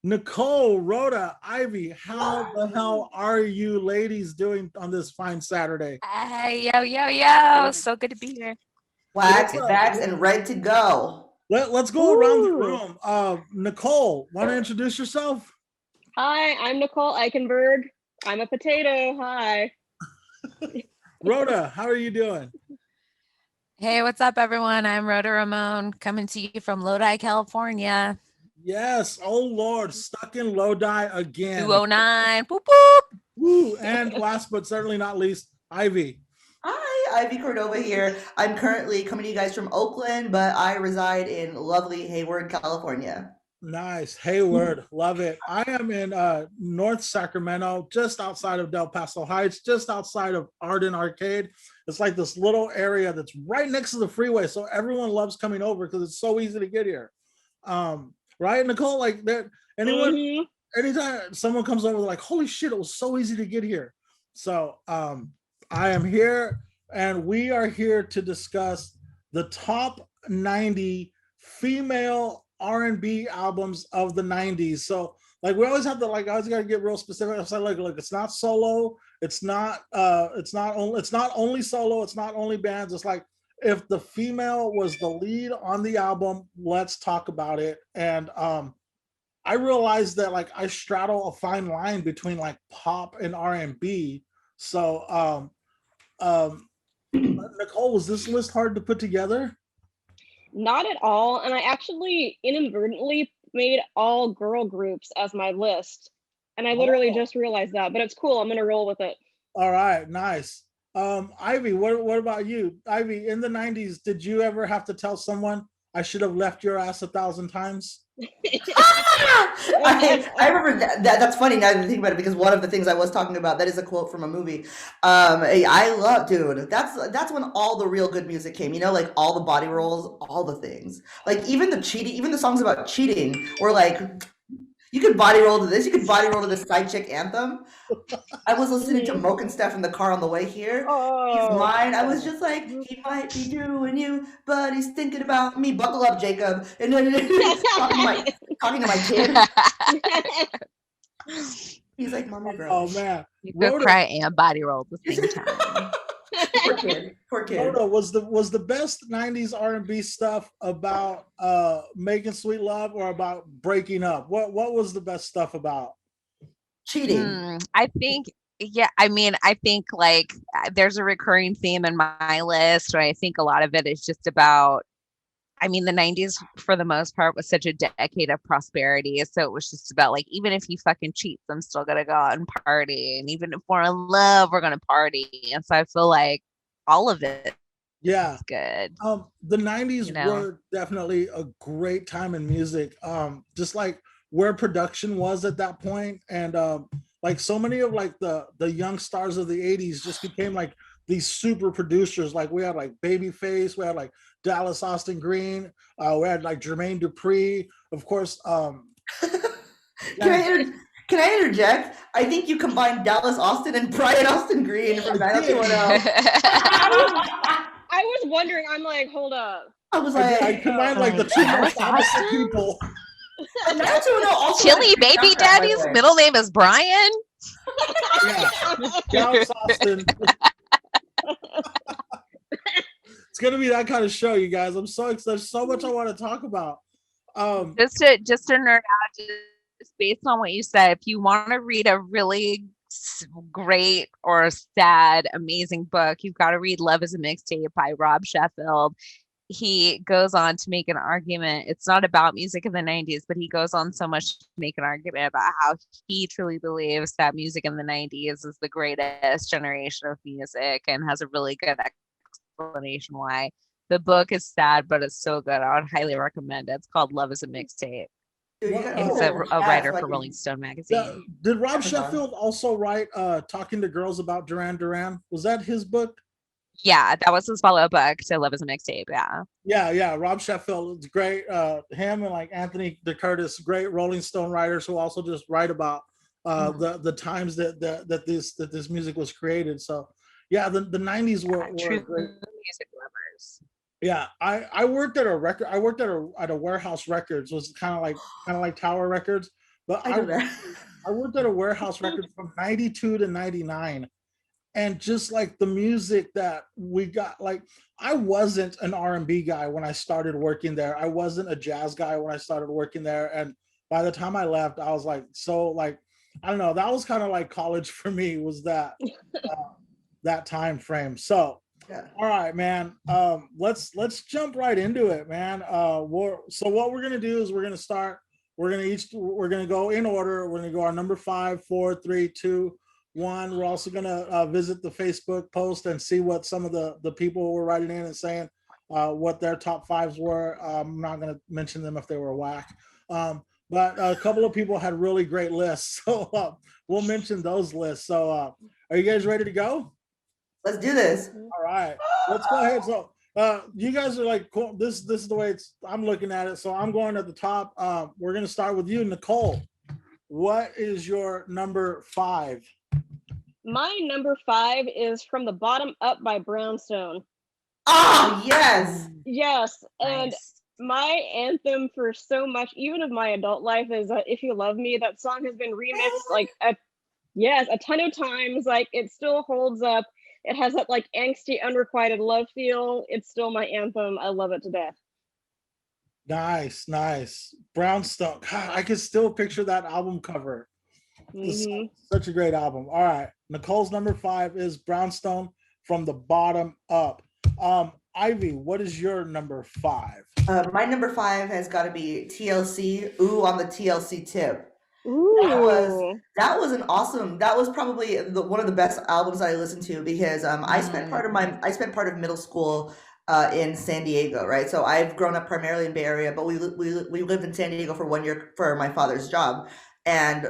Nicole, Rhoda, Ivy, how the hell are you ladies doing on this fine Saturday? Hey, yo. So good to be here. Wax, vax, and ready to go. Let's go around the room. Nicole, want to introduce yourself? Hi, I'm Nicole Eichenberg. I'm a potato. Hi. Rhoda, how are you doing? Hey, what's up, everyone? I'm Rhoda Ramone, coming to you from Lodi, California. Yes. Oh, Lord. Stuck in Lodi again. 209. Boop, boop. Woo. And last but certainly not least, Ivy. Hi, Aivy Cordova here. I'm currently coming to you guys from Oakland, but I reside in lovely Hayward, California. Nice. Hayward. Love it. I am in North Sacramento, just outside of Del Paso Heights, just outside of Arden Arcade. It's like this little area that's right next to the freeway. So everyone loves coming over because it's so easy to get here. Right, Nicole? Like that, anytime someone comes over, they're like, holy shit, it was so easy to get here. So I am here, and we are here to discuss the top 90 female R&B albums of the 90s. So like we always have to I always gotta get real specific. It's like it's not solo, it's not only solo, it's not only bands. It's like if the female was the lead on the album, let's talk about it. And I realized that like I straddle a fine line between like pop and R&B. So Nicole, was this list hard to put together? Not at all. And I actually inadvertently made all girl groups as my list. And I literally just realized that, but it's cool. I'm going to roll with it. All right. Nice. Ivy, what about you? Ivy, in the 90s, did you ever have to tell someone I should have left your ass 1,000 times? I remember that. That's funny now that I think about it, because one of the things I was talking about, that is a quote from a movie. I love, dude, that's when all the real good music came, you know, like all the body rolls, all the things. Like even the cheating, even the songs about cheating were like, you could body roll to this, you could body roll to the side chick anthem. I was listening to Moke and Steph in the car on the way here. He's mine. I was just like, he might be doing you, but he's thinking about me. Buckle up, Jacob. And then talking to my kid. He's like, Mama, bro. Oh man, You could cry and body roll at the same time. Poor kid. Rhoda, was the best 90s R&B stuff about making sweet love or about breaking up? What was the best stuff about? Cheating. I think like there's a recurring theme in my list, where I think a lot of it is just about, the 90s for the most part was such a decade of prosperity. So it was just about like, even if you fucking cheat, I'm still gonna go out and party. And even if we're in love, we're gonna party. And so I feel like all of it is good. The 90s were definitely a great time in music. Just like where production was at that point. And like so many of like the young stars of the 80s just became like these super producers. Like we had like Babyface, we had like Dallas Austin Green, we had like Jermaine Dupri, of course. Can I interject? I think you combined Dallas Austin and Brian Austin Green from 90210. I was wondering, I'm like, hold up. I was like, I combined like the two most opposite people. Chili Baby Daddy's middle name is Brian. Yeah, Dallas Austin. It's gonna be that kind of show, you guys. I'm so excited. There's so much I want to talk about. Just to nerd out, just based on what you said, if you want to read a really great or sad, amazing book, you've got to read Love is a Mixtape by Rob Sheffield. He goes on to make an argument. It's not about music in the 90s, but he goes on so much to make an argument about how he truly believes that music in the 90s is the greatest generation of music, and has a really good explanation why. The book is sad, but it's so good. I would highly recommend it. It's called Love is a Mixtape. He's a writer for Rolling Stone magazine. Did Rob Sheffield also write Talking to Girls About Duran Duran? Was that his book? Yeah, that was his follow-up book to Love is a Mixtape. Yeah. Rob Sheffield is great. Him and like Anthony DeCurtis, great Rolling Stone writers who also just write about the times that this music was created. So yeah, the 90s were true great. Music lovers. Yeah, I worked at a record. I worked at a Warehouse Records, was kind of like Tower Records, But I know that. I worked at a warehouse record from 92 to 99. And just like the music that we got, like I wasn't an R&B guy when I started working there. I wasn't a jazz guy when I started working there. And by the time I left, I was like, so like, I don't know, that was kind of like college for me, was that time frame. So Yeah. all right, man. Let's jump right into it, man. So what we're gonna do is we're gonna go in order. We're gonna go our number 5, 4, 3, 2, 1. We're also gonna visit the Facebook post and see what some of the people were writing in and saying what their top 5s were. I'm not gonna mention them if they were whack. But a couple of people had really great lists, so we'll mention those lists. So are you guys ready to go? Let's do this. All right, let's go ahead. So you guys are like, cool. This is the way I'm looking at it. So I'm going at the top. We're gonna start with you, Nicole. What is your number 5? My number 5 is From the Bottom Up by Brownstone. Oh, yes. Yes, and Nice. my anthem for so much, even of my adult life, is If You Love Me. That song has been remixed like a ton of times. Like it still holds up. It has that like angsty, unrequited love feel. It's still my anthem. I love it to death. Nice. Brownstone. God, I can still picture that album cover. Mhm. Such a great album. All right, Nicole's number 5 is Brownstone, From the Bottom Up. Ivy, what is your number 5? My number 5 has got to be TLC. Ooh, on the TLC tip. Ooh. That was an awesome. That was probably one of the best albums that I listened to, because I spent part of middle school in San Diego, right? So I've grown up primarily in Bay Area, but we lived in San Diego for 1 year for my father's job. And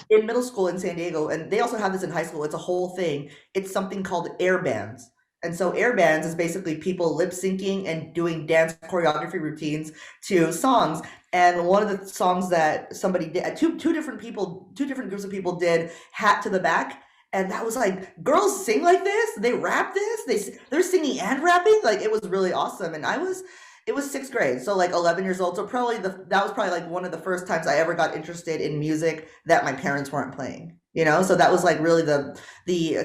in middle school in San Diego, and they also have this in high school, it's a whole thing. It's something called air bands. And so air bands is basically people lip syncing and doing dance choreography routines to songs. And one of the songs that somebody did, two different groups of people did Hat to the Back. And that was like, girls sing like this? They rap this? They're singing and rapping? Like, it was really awesome. And it was 6th grade, so like 11 years old. So that was probably like one of the first times I ever got interested in music that my parents weren't playing. So that was like really the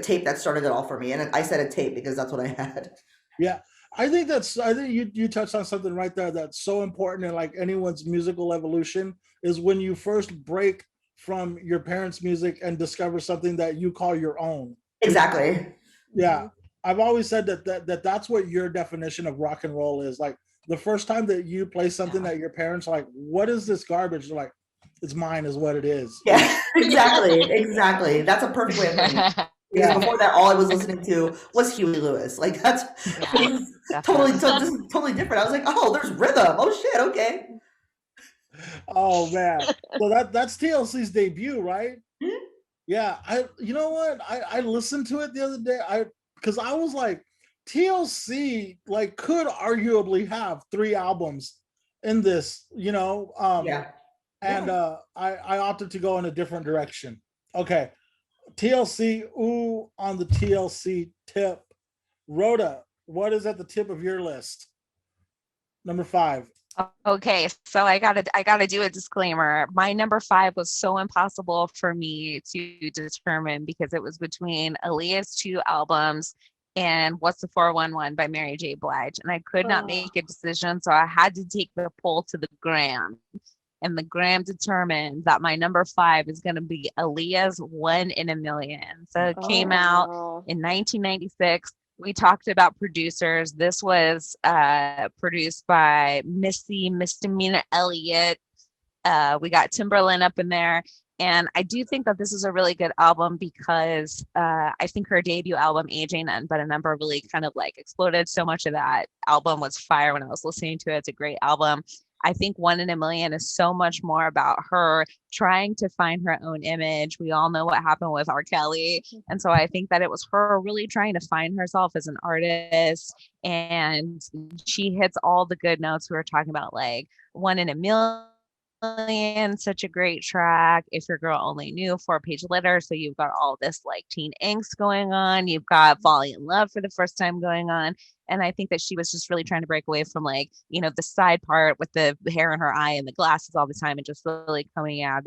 tape that started it all for me. And I said a tape because that's what I had. Yeah, I think you touched on something right there that's so important in like anyone's musical evolution, is when you first break from your parents' music and discover something that you call your own. Exactly. Yeah, I've always said that's what your definition of rock and roll is. Like the first time that you play something that your parents are like, what is this garbage? They're like, it's mine, is what it is. Yeah, exactly. That's a perfect way of putting it. Because before that, all I was listening to was Huey Lewis. Like that's totally different. I was like, oh, there's rhythm. Oh shit, okay. Oh man. So that's TLC's debut, right? Mm-hmm. Yeah. You know what? I listened to it the other day. Because I was like, TLC like could arguably have 3 albums in this, Yeah. And I opted to go in a different direction. Okay. TLC, ooh, on the TLC tip. Rhoda, what is at the tip of your list? Number 5. Okay, so I gotta do a disclaimer. My number 5 was so impossible for me to determine because it was between Aaliyah's 2 albums and What's the 411 by Mary J. Blige, and I could not make a decision, so I had to take the poll to the gram. And the gram determined that my number 5 is going to be Aaliyah's 1 in a Million. So it came out in 1996. We talked about producers. This was produced by Misdemeanor Elliott. We got Timberland up in there. And I do think that this is a really good album because I think her debut album, Age Ain't Nothing But a Number, really kind of like exploded. So much of that album was fire when I was listening to it. It's a great album. I think 1 in a Million is so much more about her trying to find her own image. We all know what happened with R. Kelly. And so I think that it was her really trying to find herself as an artist. And she hits all the good notes we were talking about, like 1 in a Million, such a great track. If Your Girl Only Knew, 4-Page Letter. So you've got all this like teen angst going on. You've got Falling in Love for the first time going on. And I think that she was just really trying to break away from like, the side part with the hair in her eye and the glasses all the time and just really coming out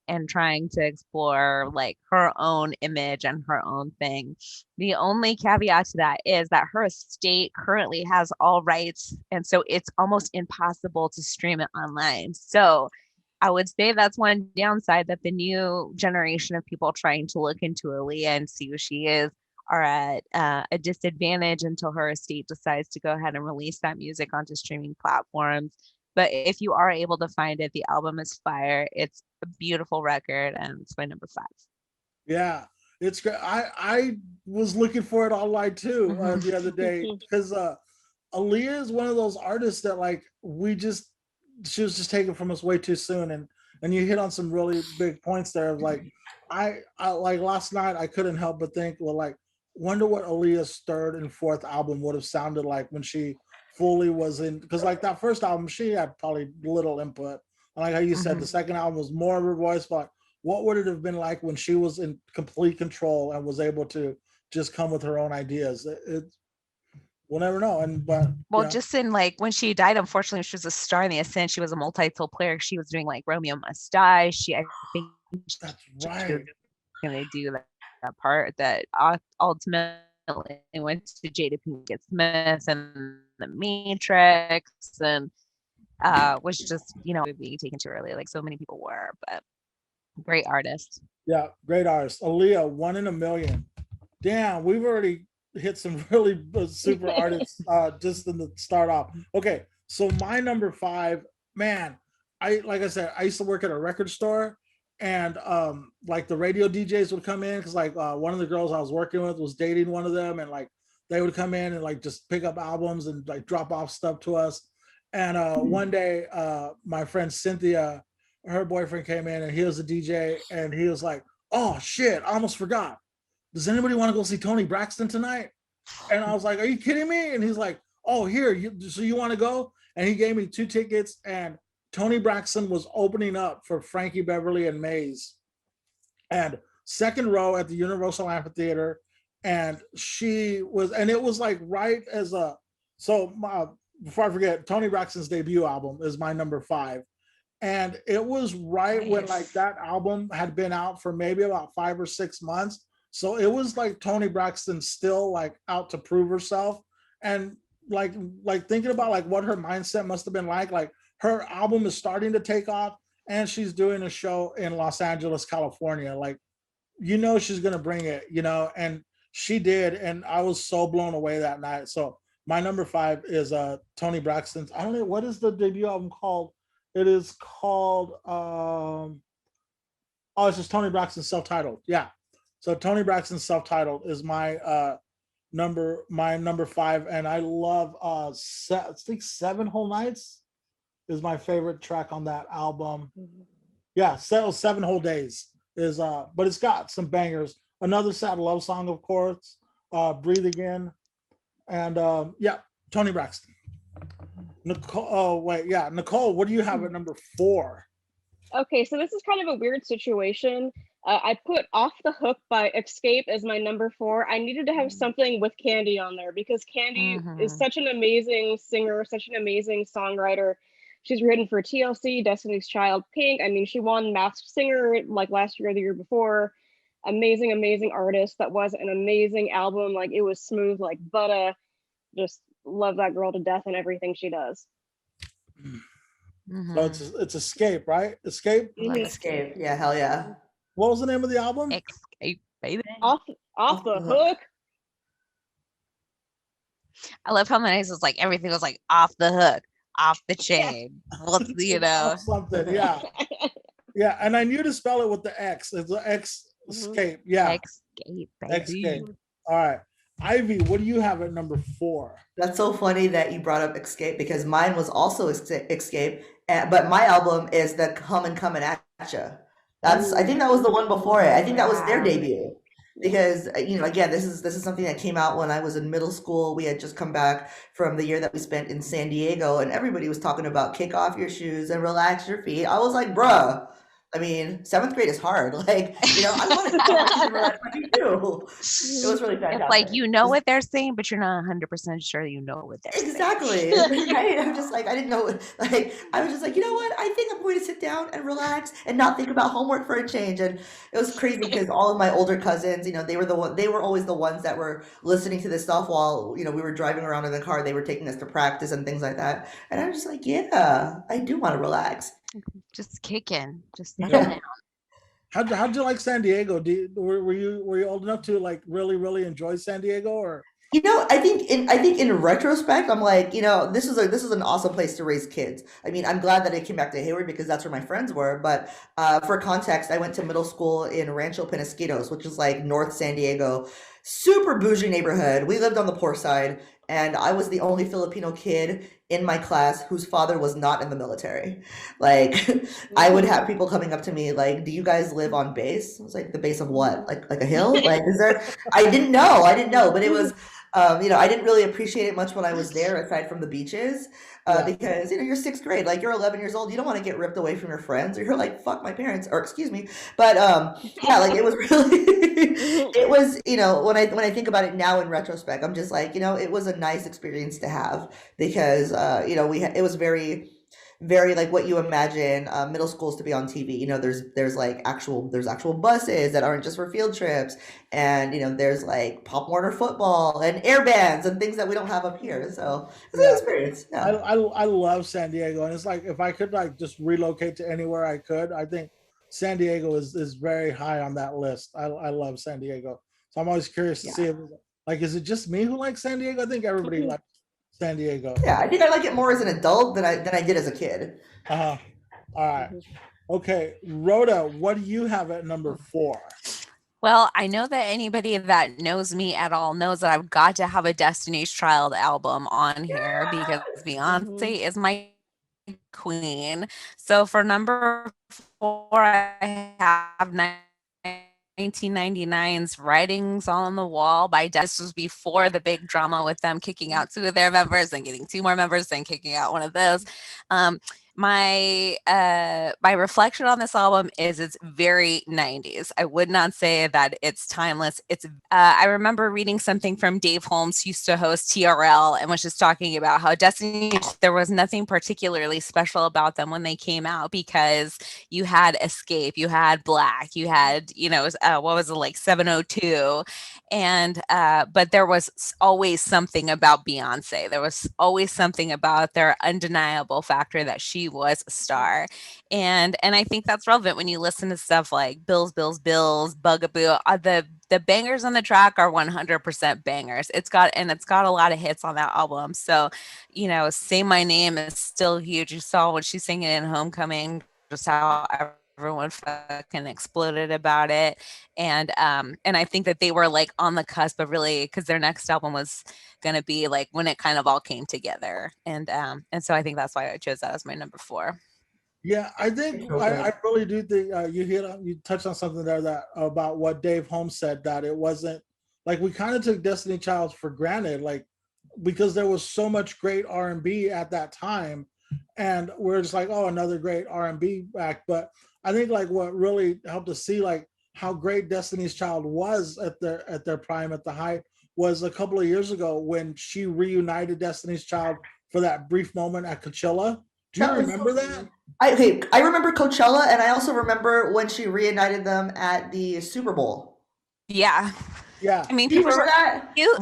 and trying to explore like her own image and her own thing. The only caveat to that is that her estate currently has all rights, and so it's almost impossible to stream it online. So I would say that's one downside, that the new generation of people trying to look into Aaliyah and see who she is are at a disadvantage until her estate decides to go ahead and release that music onto streaming platforms. But if you are able to find it, the album is fire. It's a beautiful record, and it's my number 5. Yeah, it's great. I was looking for it online too the other day, because Aaliyah is one of those artists that like she was just taken from us way too soon, and you hit on some really big points there. Of like, I like last night I couldn't help but think, well, like, wonder what Aaliyah's 3rd and 4th album would have sounded like when she fully was in, because like that first album she had probably little input, and like how you said, the second album was more of her voice, but what would it have been like when she was in complete control and was able to just come with her own ideas? We'll never know. Just in like when she died, unfortunately, she was a star in The Ascent. She was a multi-tool player. She was doing like Romeo Must Die. I think that's she right, was gonna do that part that ultimately went to Jada Pinkett Smith and The Matrix, and was just, being taken too early, like so many people were. But great artist. Yeah, great artist. Aaliyah, 1 in a million. Damn, we've already hit some really super artists just in the start off. Okay, so my number 5, man, like I said, I used to work at a record store, and like the radio DJs would come in, because like one of the girls I was working with was dating one of them, and like they would come in and like just pick up albums and like drop off stuff to us. And one day my friend Cynthia, her boyfriend, came in, and he was a DJ, and he was like, oh shit, I almost forgot, does anybody want to go see Tony Braxton tonight? And I was like, are you kidding me? And he's like, oh, here, so you want to go? And he gave me 2 tickets, and Tony Braxton was opening up for Frankie Beverly and Maze, and second row at the Universal Amphitheater. And it was like right as before I forget, Tony Braxton's debut album is my number 5. And it was right when like that album had been out for maybe about 5 or 6 months. So it was like Tony Braxton still like out to prove herself. And like thinking about like what her mindset must have been like her album is starting to take off, and she's doing a show in Los Angeles, California. Like, she's going to bring it, and she did. And I was so blown away that night. So my number 5 is Tony Braxton's, I don't know, what is the debut album called? It is called, it's just Tony Braxton Self-Titled. Yeah. So Tony Braxton Self-Titled is my number 5. And I love, I think 7 Whole Nights is my favorite track on that album. Yeah, 7 Whole Days is, but it's got some bangers. Another Sad Love Song, of course, Breathe Again. And Tony Braxton. Nicole, Nicole, what do you have at number 4? Okay, so this is kind of a weird situation. I put Off the Hook by Escape as my number 4. I needed to have something with Candy on there, because Candy is such an amazing singer, such an amazing songwriter. She's written for TLC, Destiny's Child, Pink. I mean, she won Masked Singer like last year or the year before. Amazing, amazing artist. That was an amazing album. Like, it was smooth like butter. Just love that girl to death and everything she does. So it's Escape, right? Escape? Escape. Yeah, hell yeah. What was the name of the album? Escape, baby. Off the Hook. I love how nice was like everything was like off the hook, off the chain. Something, yeah. Yeah, and I knew to spell it with the X. It's the X Escape. Yeah. Escape, baby. Escape. All right. Ivy, what do you have at number 4? That's so funny that you brought up Escape, because mine was also Escape, but my album is the Coming at Ya. I think that was the one before it. I think that was their debut, because again, this is something that came out when I was in middle school. We had just come back from the year that we spent in San Diego, and everybody was talking about kick off your shoes and relax your feet. I was like, bruh, I mean, 7th grade is hard. Like, I wanted to talk to you too. It was really fantastic. It's like, you know what they're saying, but you're not 100% sure you know what they're saying. Exactly. Right? I'm just like, I didn't know. Like, I was just like, you know what? I think I'm going to sit down and relax and not think about homework for a change. And it was crazy because all of my older cousins, they were always the ones that were listening to this stuff while, we were driving around in the car. They were taking us to practice and things like that. And I was just like, yeah, I do want to relax. Just kicking, just Yeah. How'd you like San Diego? Were you old enough to like really enjoy San Diego, or? I think in retrospect, I'm like, this is an awesome place to raise kids. I mean, I'm glad that I came back to Hayward because that's where my friends were. But for context, I went to middle school in Rancho Penasquitos, which is like North San Diego, super bougie neighborhood. We lived on the poor side, and I was the only Filipino kid in my class whose father was not in the military. Like, I would have people coming up to me like, "Do you guys live on base?" I was like, "The base of what? Like a hill? Like, is there?" I didn't know, but it was. I didn't really appreciate it much when I was there, aside from the beaches, because you're 6th grade, like you're 11 years old, you don't want to get ripped away from your friends, or you're like, fuck my parents, or excuse me, but yeah, like it was really, it was, when I think about it now in retrospect, I'm just like, it was a nice experience to have because it was very very like what you imagine middle schools to be on TV. There's actual buses that aren't just for field trips, and there's like Pop Warner football and air bands and things that we don't have up here. So it's an experience. Yeah. I love San Diego, and it's like if I could like just relocate to anywhere I could, I think San Diego is very high on that list. I love San Diego, so I'm always curious to see if, like, is it just me who likes San Diego? I think everybody likes San Diego. Yeah, I think I like it more as an adult than I did as a kid. All right. Okay, Rhoda, what do you have at number 4? Well, I know that anybody that knows me at all knows that I've got to have a Destiny's Child album on here because Beyonce is my queen. So for number 4, I have 1999's Writings on the Wall by This was before the big drama with them kicking out 2 of their members and getting 2 more members and kicking out one of those. My reflection on this album is it's very 90s. I would not say that it's timeless. It's I remember reading something from Dave Holmes, who used to host TRL, and was just talking about how Destiny, there was nothing particularly special about them when they came out because you had Escape, you had Black, you had, what was it, like 702, and but there was always something about Beyonce. There was always something about their undeniable factor that she was a star. And I think that's relevant when you listen to stuff like Bills, Bugaboo. The bangers on the track are 100% bangers. It's got a lot of hits on that album. So, Say My Name is still huge. You saw when she's singing in Homecoming, just how everyone fucking exploded about it. And I think that they were like on the cusp of really, because their next album was gonna be like when it kind of all came together. And so I think that's why I chose that as my number 4. Yeah, I think I really do think you touched on something there that about what Dave Holmes said, that it wasn't like we kind of took Destiny Child for granted, like because there was so much great R&B at that time, and we're just like, oh, another great R&B act. But I think like what really helped us see like how great Destiny's Child was at their prime, at the height, was a couple of years ago when she reunited Destiny's Child for that brief moment at Coachella. Do you remember that? I remember Coachella, and I also remember when she reunited them at the Super Bowl. Yeah. Yeah. I mean, people remember that? You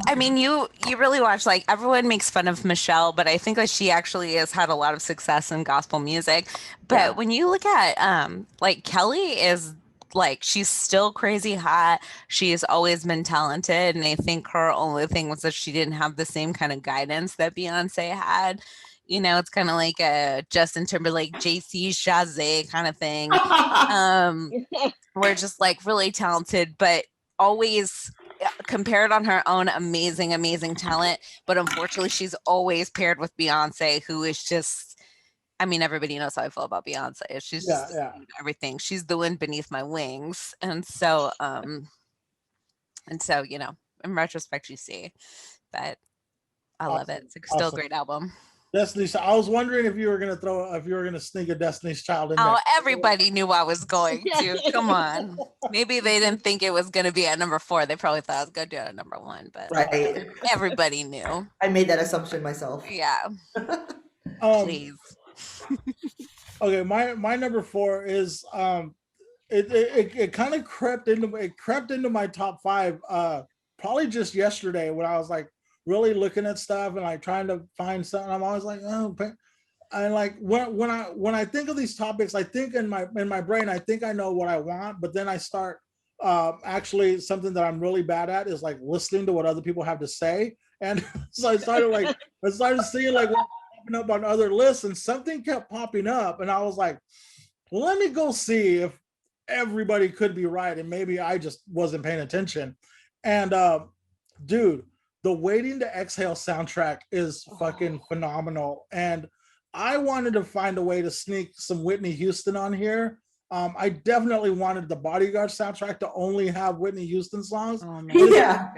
really watch, like, everyone makes fun of Michelle, but I think that she actually has had a lot of success in gospel music. But when you look at like Kelly is like, she's still crazy hot. She's always been talented, and I think her only thing was that she didn't have the same kind of guidance that Beyonce had. It's kind of like a Justin Timberlake, JC Chazé kind of thing. We're just like really talented, but always compared on her own amazing talent. But unfortunately, she's always paired with Beyonce, who is just, I mean, everybody knows how I feel about Beyonce. She's just everything. She's the wind beneath my wings. And so, in retrospect, you see that I love it. It's still a great album. Destiny's Child. I was wondering if you were gonna sneak a Destiny's Child in there. Oh, everybody knew I was going to. Come on. Maybe they didn't think it was going to be at number 4. They probably thought I was going to do it at number 1, but Right. everybody knew. I made that assumption myself. Yeah. Please. Okay, my number 4 is it kind of crept into my top 5 probably just yesterday when I was like really looking at stuff and like trying to find something. I'm always like, oh, and like when I think of these topics, I think in my brain, I think I know what I want, but then I start actually something that I'm really bad at is like listening to what other people have to say. And so I started seeing like what popping up on other lists, and something kept popping up, and I was like, well, let me go see if everybody could be right, and maybe I just wasn't paying attention. And dude, the Waiting to Exhale soundtrack is fucking phenomenal. And I wanted to find a way to sneak some Whitney Houston on here. I definitely wanted the Bodyguard soundtrack to only have Whitney Houston songs. Oh, man. Yeah.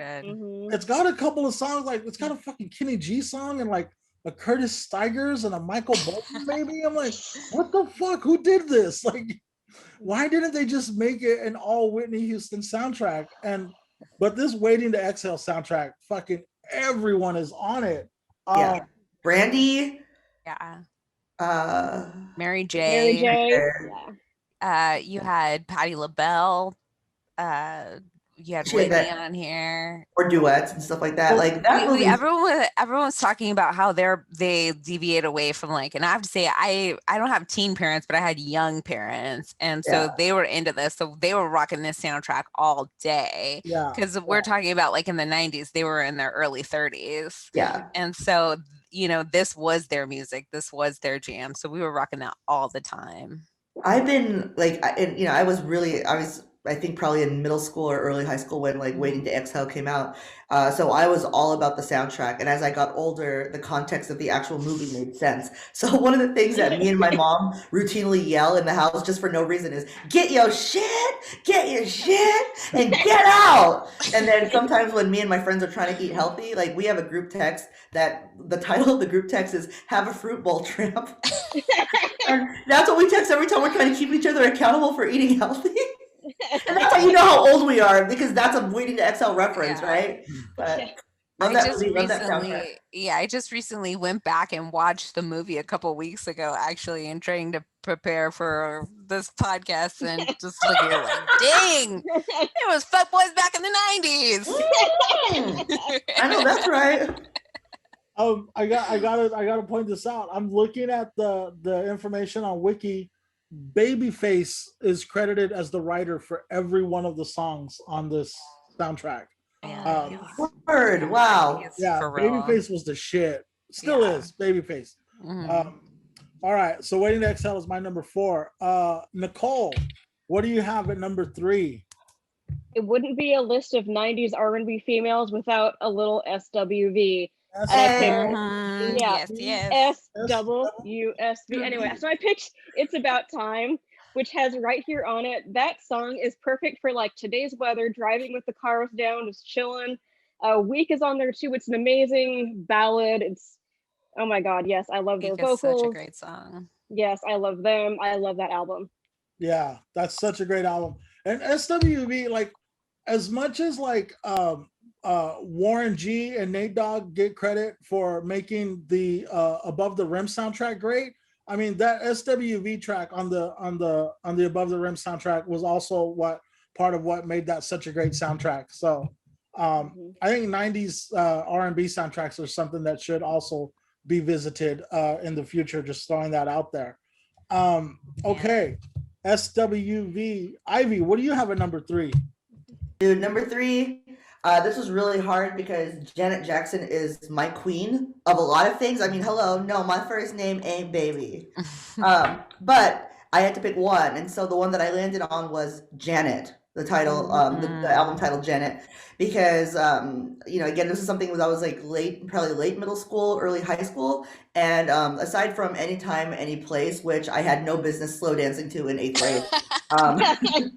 It's got a couple of songs, like it's got a fucking Kenny G song and like a Curtis Stigers and a Michael Bolton maybe. I'm like, what the fuck? Who did this? Like, why didn't they just make it an all Whitney Houston soundtrack? But this Waiting to Exhale soundtrack, fucking everyone is on it. Yeah. Brandy. Yeah. Mary J. Yeah. You had Patti LaBelle. You had Whitney on here, or duets and stuff like that. Like that movie. Everyone's talking about how they deviate away from like, and I have to say, I don't have teen parents, but I had young parents, and so they were into this, so they were rocking this soundtrack all day. Yeah, because we're talking about like in the 90s, they were in their early 30s. Yeah, and so this was their music, this was their jam, so we were rocking that all the time. I've been like, I was I think probably in middle school or early high school when like Waiting to Exhale came out. So I was all about the soundtrack. And as I got older, the context of the actual movie made sense. So one of the things that me and my mom routinely yell in the house just for no reason is, get your shit, and get out. And then sometimes when me and my friends are trying to eat healthy, like we have a group text that the title of the group text is Have a Fruit Bowl Tramp. And that's what we text every time we're trying to keep each other accountable for eating healthy. And that's how you know how old we are, because that's a Waiting to Exhale reference, right? But I just recently went back and watched the movie a couple weeks ago, actually, and trying to prepare for this podcast, and just looking at like, dang, it was fuckboys back in the 90s. I know, that's right. I gotta point this out. I'm looking at the information on Wiki. Babyface is credited as the writer for every one of the songs on this soundtrack. Word, wow. Yeah, Babyface was the shit. Still is Babyface. All right, so Waiting to Exhale is my number 4. Nicole, what do you have at number 3? It wouldn't be a list of 90s R&B females without a little SWV. Yes. SWSB. Anyway, so I picked It's About Time, which has right here on it. That song is perfect for like today's weather, driving with the cars down, just chilling. Week is on there too. It's an amazing ballad. It's, oh my God, yes, I love their vocals. Such a great song. Yes, I love them. I love that album. Yeah, that's such a great album. And SWV, like, as much as like Warren G and Nate Dogg get credit for making the Above the Rim soundtrack great, I mean that SWV track on the Above the Rim soundtrack was also part of what made that such a great soundtrack. So I think 90s R&B soundtracks are something that should also be visited in the future. Just throwing that out there. Okay, SWV. Ivy, what do you have at number 3? Dude, number 3. This was really hard because Janet Jackson is my queen of a lot of things. I mean, hello, no, my first name ain't Baby. But I had to pick one. And so the one that I landed on was Janet, the title, the album title Janet. Because, again, this is something that I was like probably late middle school, early high school. And aside from Anytime, Any Place, which I had no business slow dancing to in 8th grade.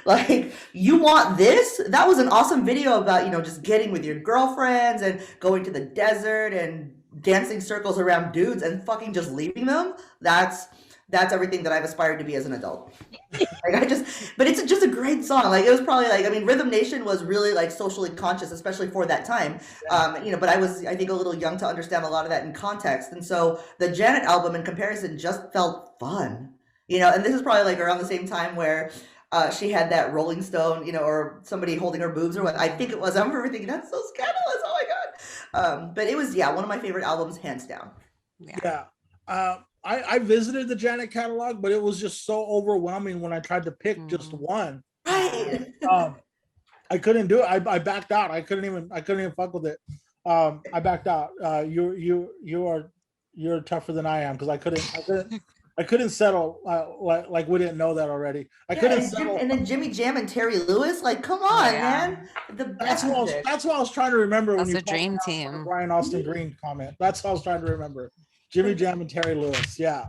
Like, You Want This? That was an awesome video about, just getting with your girlfriends and going to the desert and dancing circles around dudes and fucking just leaving them. That's everything that I've aspired to be as an adult. But it's just a great song. Like, it was probably like, I mean, Rhythm Nation was really like socially conscious, especially for that time. But I was, I think, a little young to understand a lot of that in context. And so the Janet album in comparison just felt fun, and this is probably like around the same time where she had that Rolling Stone, or somebody holding her boobs or what. I think it was. I remember thinking, that's so scandalous. Oh my God. But it was, one of my favorite albums, hands down. Yeah. I visited the Janet catalog, but it was just so overwhelming when I tried to pick just one. Right. I couldn't do it. I backed out. I couldn't even fuck with it. I backed out. You're tougher than I am, because I couldn't settle. Like we didn't know that already. I couldn't settle. And then Jimmy Jam and Terry Lewis, like, come on, man. That's what I was trying to remember. That's when you a dream team. Brian Austin Green comment. That's what I was trying to remember. Jimmy Jam and Terry Lewis. Yeah,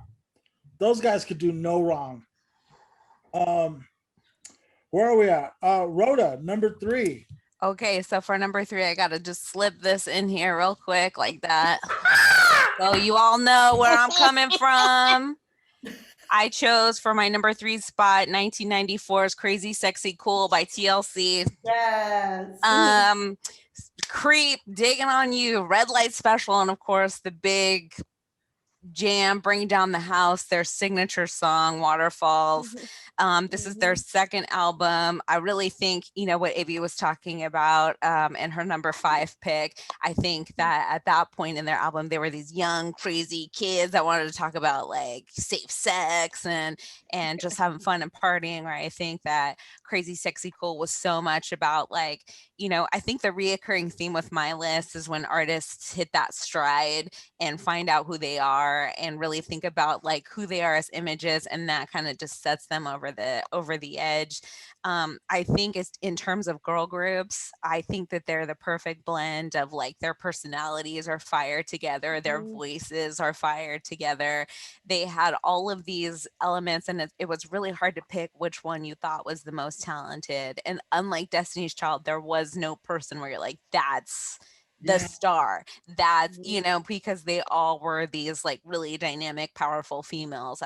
those guys could do no wrong. Where are we at? Rhoda, number 3. Okay, so for number 3, I gotta just slip this in here real quick like that. So you all know where I'm coming from. I chose for my number 3 spot 1994's Crazy Sexy Cool by TLC. Yes. Creep, Digging on You, Red Light Special, and of course the big jam, Bring Down the House, their signature song, Waterfalls. This is their second album. I really think, what Aivy was talking about and her number 5 pick, I think that at that point in their album, they were these young, crazy kids that wanted to talk about like safe sex and just having fun and partying, right? I think that Crazy Sexy Cool was so much about like, I think the reoccurring theme with my list is when artists hit that stride and find out who they are and really think about like who they are as images, and that kind of just sets them over the edge. I think it's in terms of girl groups, I think that they're the perfect blend of like their personalities are fired together, their voices are fired together. They had all of these elements, and it was really hard to pick which one you thought was the most talented. And unlike Destiny's Child, there was no person where you're like, that's the star. That's, because they all were these like really dynamic, powerful females.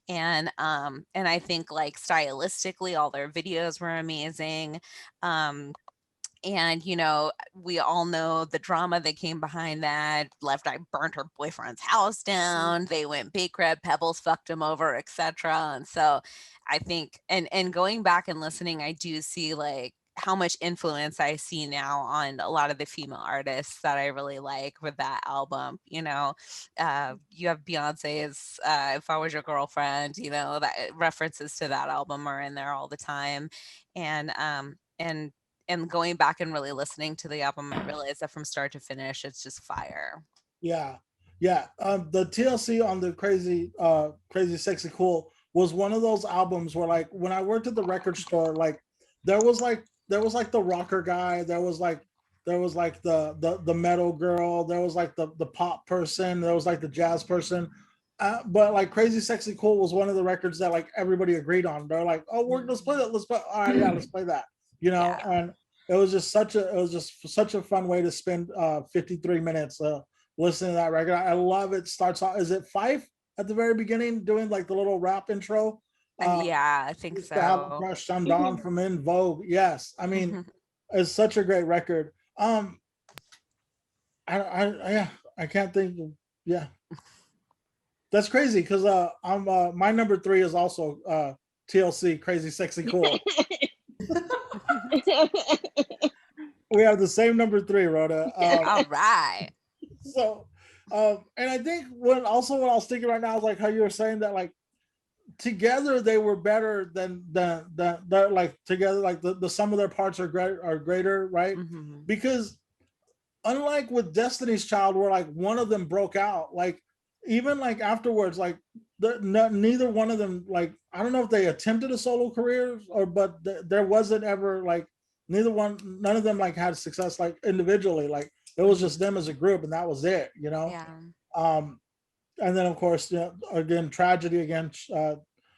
And I think like stylistically, all their videos were amazing. And, we all know the drama that came behind that. Left Eye burnt her boyfriend's house down. They went bankrupt. Pebbles fucked him over, etc. And so I think, and going back and listening, I do see like how much influence I see now on a lot of the female artists that I really like with that album. You have Beyonce's If I Was Your Girlfriend, that references to that album are in there all the time. And going back and really listening to the album, I realized that from start to finish, it's just fire. Yeah. The TLC on the Crazy Sexy Cool was one of those albums where like when I worked at the record store, like there was like the rocker guy, there was like the metal girl, there was like the pop person, there was like the jazz person. But like Crazy Sexy Cool was one of the records that like everybody agreed on. They're like, oh, let's play that. All right, let's play that. And it was just such a fun way to spend 53 minutes listening to that record. I love it. Starts off, is it Fife at the very beginning doing like the little rap intro? I think so. Have a crush on Dawn from In Vogue. Yes, I mean, it's such a great record. I can't think of, that's crazy because I'm my number 3 is also TLC Crazy Sexy Cool. We have the same number 3, Rhoda. All right. So, and I think what I was thinking right now is like how you were saying that like together they were better than like together, like the sum of their parts are greater, right? Mm-hmm. Because unlike with Destiny's Child, where like one of them broke out, like even like afterwards, like neither one of them, like I don't know if they attempted a solo career but there wasn't ever like none of them like had success like individually. Like it was just them as a group, and that was it, and then of course again tragedy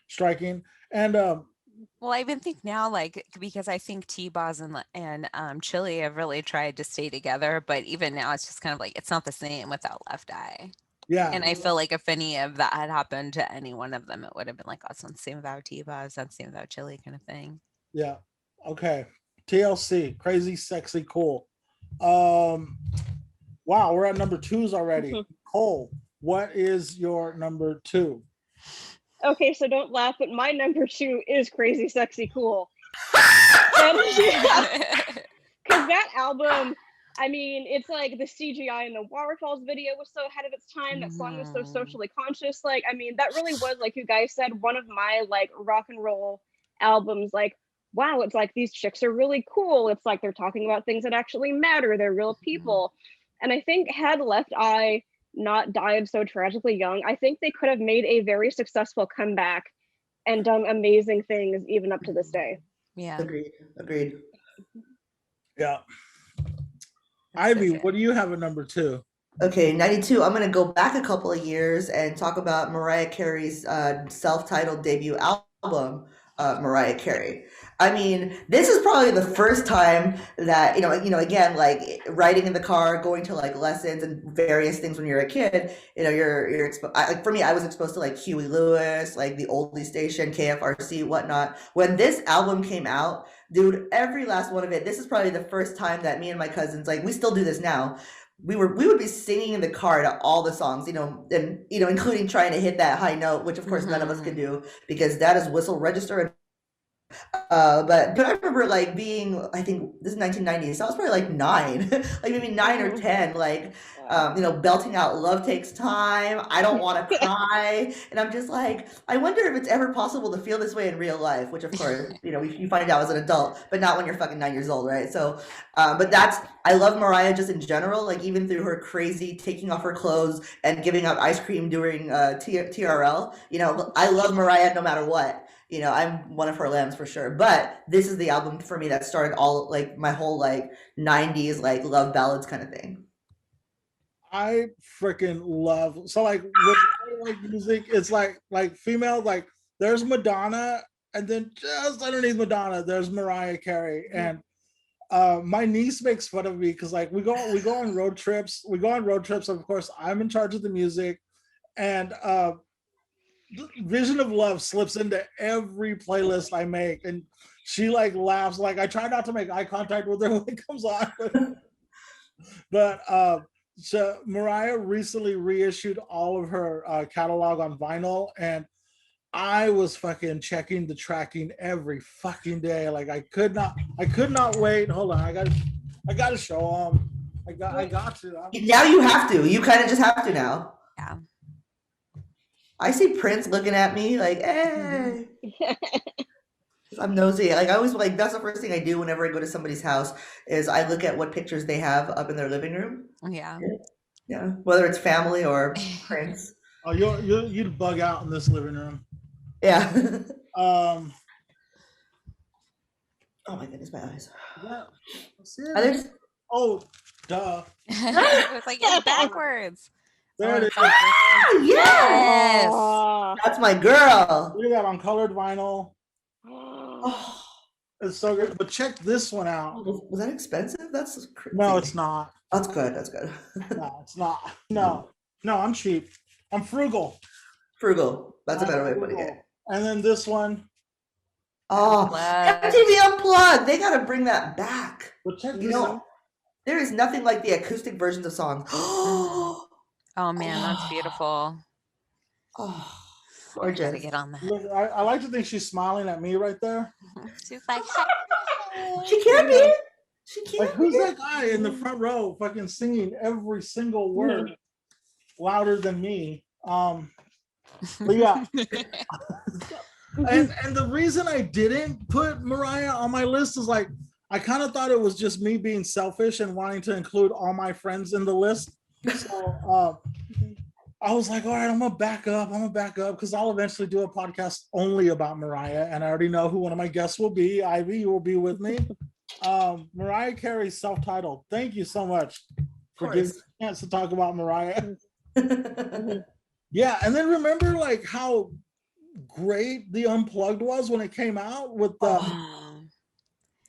striking, and Well, I even think now, like, because I think T-Boz and Chili have really tried to stay together, but even now it's just kind of like it's not the same without Left Eye. Yeah. And I feel like if any of that had happened to any one of them, it would have been like, oh, it's not the same without T-Boz, that's the same without Chili kind of thing. Yeah. Okay. TLC, Crazy, Sexy, Cool. Wow, we're at number 2s already. Cole, what is your number 2? Okay, so don't laugh, but my number 2 is Crazy, Sexy, Cool. Because that album, I mean, it's like the CGI in the Waterfalls video was so ahead of its time. That song was so socially conscious. Like, I mean, that really was, like you guys said, one of my like rock and roll albums. Like, wow, it's like these chicks are really cool. It's like they're talking about things that actually matter. They're real people. And I think had Left Eye not died so tragically young, I think they could have made a very successful comeback and done amazing things even up to this day. Yeah. Agreed. Yeah. Ivy, what do you have at number 2? Okay, 92. I'm gonna go back a couple of years and talk about Mariah Carey's self-titled debut album, Mariah Carey. I mean, this is probably the first time that, again, like riding in the car, going to like lessons and various things when you're a kid, you're like for me, I was exposed to like Huey Lewis, like the oldie station, KFRC, whatnot. When this album came out, dude, every last one of it, this is probably the first time that me and my cousins, like we still do this now. We would be singing in the car to all the songs, and including trying to hit that high note, which of course none of us could do because that is whistle register. But I remember like being, I think this is 1990s, so I was probably like 9, like maybe 9 or 10, like belting out Love Takes Time, I Don't Want to Cry, and I'm just like, I wonder if it's ever possible to feel this way in real life, which of course you find out as an adult, but not when you're fucking 9 years old, right? So but I love Mariah just in general, like even through her crazy taking off her clothes and giving out ice cream during TRL, I love Mariah no matter what. I'm one of her lambs for sure. But this is the album for me that started all like my whole like 90s like love ballads kind of thing. I freaking love, so like with like music, it's like female, like there's Madonna, and then just underneath Madonna there's Mariah Carey. And my niece makes fun of me because like we go on road trips. Of course, I'm in charge of the music, and Vision of Love slips into every playlist I make, and she like laughs. Like I try not to make eye contact with her when it comes on. But so Mariah recently reissued all of her catalog on vinyl, and I was fucking checking the tracking every fucking day. Like I could not wait. Hold on, I gotta show them. I got to. Now you have to. You kind of just have to now. Yeah. I see Prince looking at me like, hey. I'm nosy. Like I always like that's the first thing I do whenever I go to somebody's house is I look at what pictures they have up in their living room. Yeah. Yeah. Whether it's family or Prince. Oh, you'd bug out in this living room. Yeah. Oh my goodness, my eyes. Yeah. Oh, duh. It's like it's backwards. There it is. Ah, yes. Aw. That's my girl. Look at that on colored vinyl. Oh, it's so good. But check this one out. Was that expensive? That's crazy. No, it's not. That's good. That's good. No, it's not. No, I'm cheap. I'm frugal. Frugal. That's a better way of putting it. And then this one. Oh, MTV Unplugged. They got to bring that back. But check this out. There is nothing like the acoustic versions of songs. Oh man, that's beautiful. Oh, I gorgeous. gotta get on that. Look, I like to think she's smiling at me right there. She's like, She can't be. She can't. Like, who's that guy in the front row fucking singing every single word louder than me? But yeah. and the reason I didn't put Mariah on my list is like I kind of thought it was just me being selfish and wanting to include all my friends in the list. So I was like, all right, I'm gonna back up because I'll eventually do a podcast only about Mariah, and I already know who one of my guests will be. Ivy, you will be with me. Mariah Carey, self-titled. Thank you so much for giving me a chance to talk about Mariah. Yeah, and then remember like how great the Unplugged was when it came out with the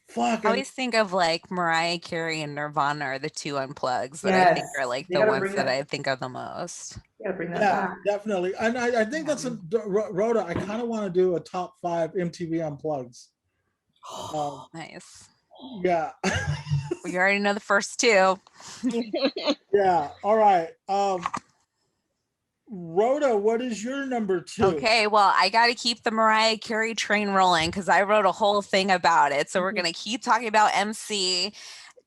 fuck. I And always think of like Mariah Carey and Nirvana are the two unplugs that I think Yes, are like they the gotta ones bring that that. I think of the most. Gotta bring that yeah, back. definitely. And I think Yeah. that's Rhoda. I kind of want to do a top 5 MTV Unplugs. Nice. Yeah. Well, you already know the first two. Yeah. All right. Rhoda, what is your number 2? Okay, well, I got to keep the Mariah Carey train rolling because I wrote a whole thing about it. So we're going to keep talking about MC.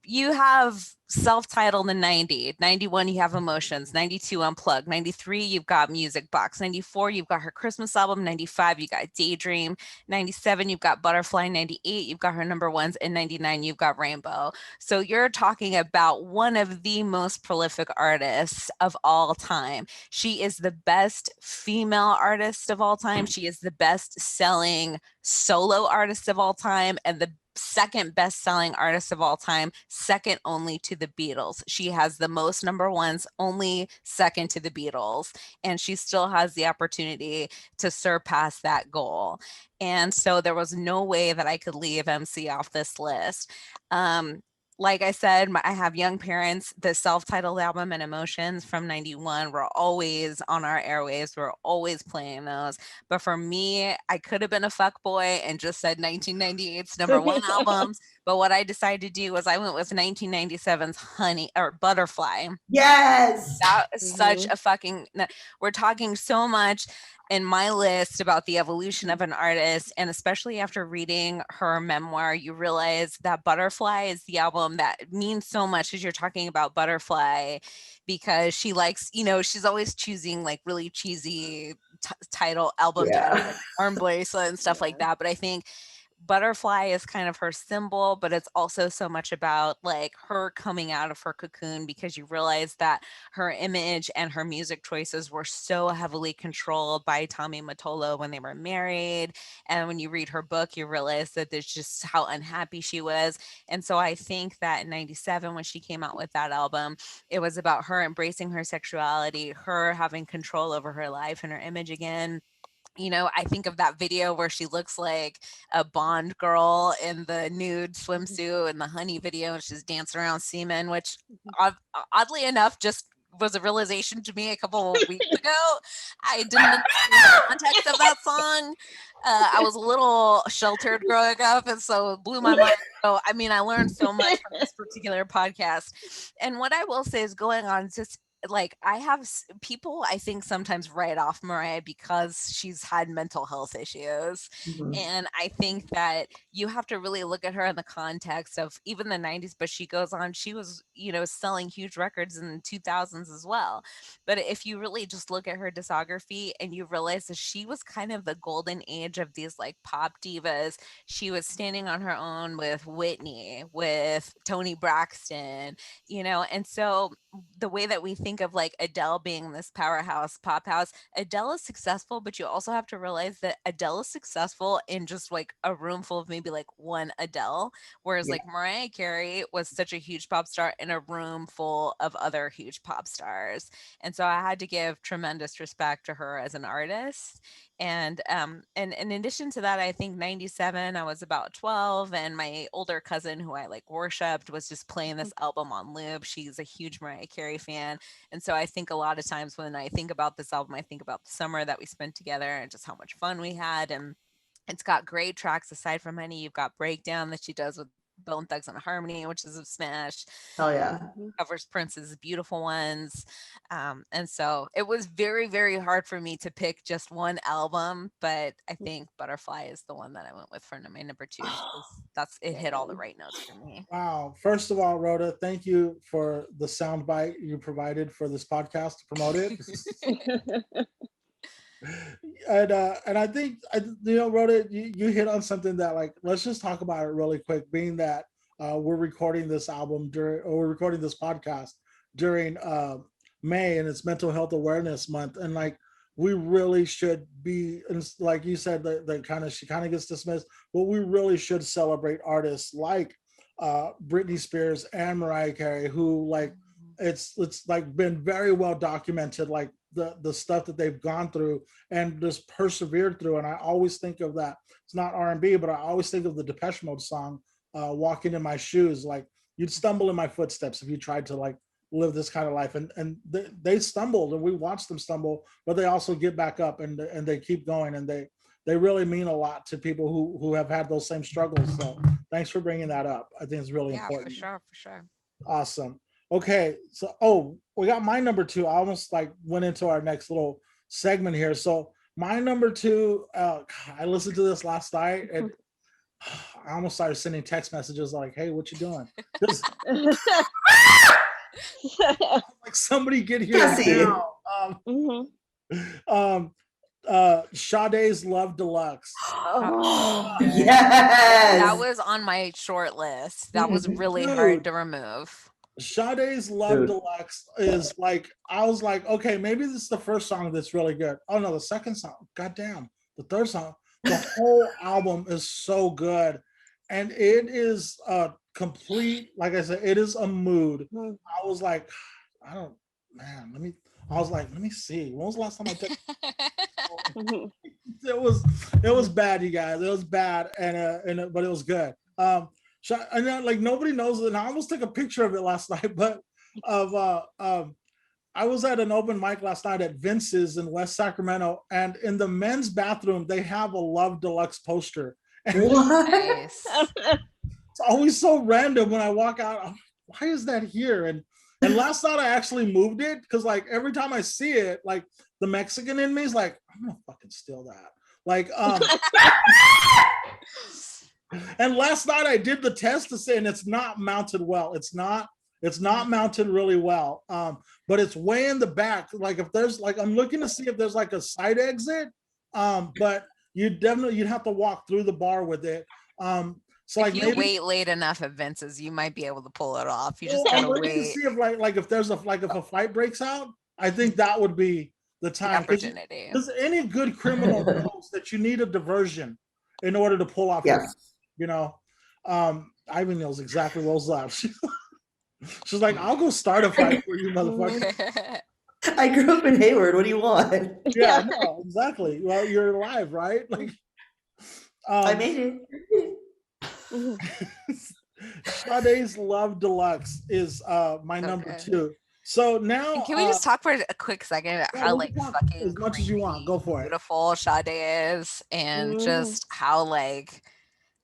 You have self-titled in 90, 91 you have Emotions, 92 Unplugged, 93 you've got Music Box, 94 you've got her Christmas album, 95 you got Daydream, 97 you've got Butterfly, 98 you've got her number ones, and 99 you've got Rainbow. So you're talking about one of the most prolific artists of all time. She is the best female artist of all time. She is the best selling solo artist of all time and the second best-selling artist of all time, second only to the Beatles. She has the most number ones, only second to the Beatles, and she still has the opportunity to surpass that goal. And so there was no way that I could leave MC off this list. Like I said, I have young parents. The self-titled album and Emotions from 91 were always on our airwaves. We're always playing those. But for me, I could have been a fuckboy and just said 1998's number one albums. But what I decided to do was I went with 1997's Honey or Butterfly. Yes. That is such a fucking, we're talking so much in my list about the evolution of an artist, and especially after reading her memoir, you realize that Butterfly is the album that means so much as you're talking about Butterfly, because she likes, you know, she's always choosing like really cheesy album titles, like Arm Bracelet and stuff like that. But I think Butterfly is kind of her symbol, but it's also so much about like her coming out of her cocoon, because you realize that her image and her music choices were so heavily controlled by Tommy Mottola when they were married. And when you read her book, you realize that there's just how unhappy she was. And so I think that in 97, when she came out with that album, it was about her embracing her sexuality, her having control over her life and her image again. You know, I think of that video where she looks like a Bond girl in the nude swimsuit and the Honey video, and she's dancing around semen, which oddly enough just was a realization to me a couple of weeks ago. I didn't understand the context of that song. I was a little sheltered growing up, and so it blew my mind. So, I mean, I learned so much from this particular podcast. And what I will say is going on just like I have people I think sometimes write off Mariah because she's had mental health issues. And I think that you have to really look at her in the context of even the 90s, but she goes on, she was, you know, selling huge records in the 2000s as well. But if you really just look at her discography and you realize that she was kind of the golden age of these like pop divas, she was standing on her own with Whitney, with Toni Braxton, you know. And so the way that we think of like Adele being this powerhouse pop house, Adele is successful, but you also have to realize that Adele is successful in just like a room full of maybe like one Adele, whereas like Mariah Carey was such a huge pop star in a room full of other huge pop stars. And so I had to give tremendous respect to her as an artist. And in addition to that, I think 97, I was about 12, and my older cousin who I like worshiped was just playing this album on loop. She's a huge Mariah Carey fan. And so I think a lot of times when I think about this album, I think about the summer that we spent together and just how much fun we had. And it's got great tracks aside from Honey. You've got Breakdown that she does with Bone Thugs and Harmony, which is a smash. Oh yeah. Covers Prince's Beautiful Ones. And so it was very, very hard for me to pick just one album, but I think Butterfly is the one that I went with for my number 2. That's it, hit all the right notes for me. Wow. First of all, Rhoda, thank you for the soundbite you provided for this podcast to promote it. And I think, you know, Rhoda, you hit on something that, like, let's just talk about it really quick, being that we're recording this album we're recording this podcast during May, and it's Mental Health Awareness Month. And like, we really should be, like you said, she kind of gets dismissed, but we really should celebrate artists like Britney Spears and Mariah Carey, who like, it's like been very well documented, like the stuff that they've gone through and just persevered through. And I always think of that. It's not R&B, but I always think of the Depeche Mode song, Walking in My Shoes. Like, you'd stumble in my footsteps if you tried to like live this kind of life. And they stumbled, and we watched them stumble, but they also get back up, and they keep going, and they really mean a lot to people who have had those same struggles. So thanks for bringing that up. I think it's really important. For sure. Awesome. Okay, so we got my number 2. I almost like went into our next little segment here. So my number 2, I listened to this last night, and I almost started sending text messages like, "Hey, what you doing?" Like, somebody get here now. Sade's Love Deluxe. Oh, yes. That was on my short list. That was really hard to remove. Sade's Love Deluxe is like, I was like, okay, maybe this is the first song that's really good. Oh no, the second song, goddamn, the third song, the whole album is so good. And it is a complete, like I said, it is a mood. I was like, let me see. When was the last time I took it was bad, you guys. It was bad, but it was good. And then, like, nobody knows it. And I almost took a picture of it last night, but I was at an open mic last night at Vince's in West Sacramento, and in the men's bathroom they have a Love Deluxe poster. Nice. It's always so random when I walk out. I'm like, why is that here? And last night I actually moved it, because like every time I see it, like the Mexican in me is like, I'm gonna fucking steal that. Like, and last night I did the test to say, and it's not mounted well. It's not mounted really well. But it's way in the back. Like, if there's like, I'm looking to see if there's like a side exit. But you'd have to walk through the bar with it. So like, if you wait late enough at Vince's, you might be able to pull it off. You just gotta wait. To see if like if there's if a fight breaks out, I think that would be the time. Opportunity. Because any good criminal knows that you need a diversion in order to pull off. Yes. You know, Ivy knows exactly what was left. She's like, I'll go start a fight for you, motherfucker. I grew up in Hayward. What do you want? Yeah, no, exactly. Well, you're alive, right? Like, I made it. Sade's Love Deluxe is my number 2. So now, can we just talk for a quick second how like fucking as much as you want, go for it. Beautiful Sade is, and just how like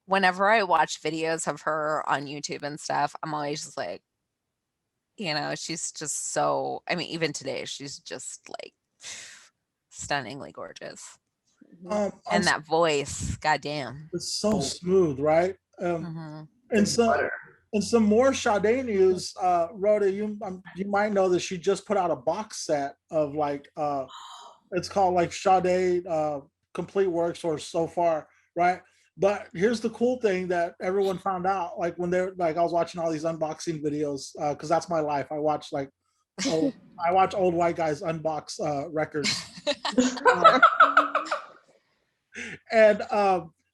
whenever I watch videos of her on YouTube and stuff, I'm always just like, you know, she's just so. I mean, even today, she's just like stunningly gorgeous. And that voice, goddamn, it's so smooth, right? And some more Sade news. Rhoda, you might know that she just put out a box set of like it's called like Sade Complete Works or So Far, right? But here's the cool thing that everyone found out, like when they're like, I was watching all these unboxing videos because that's my life. I watch like old white guys unbox records. And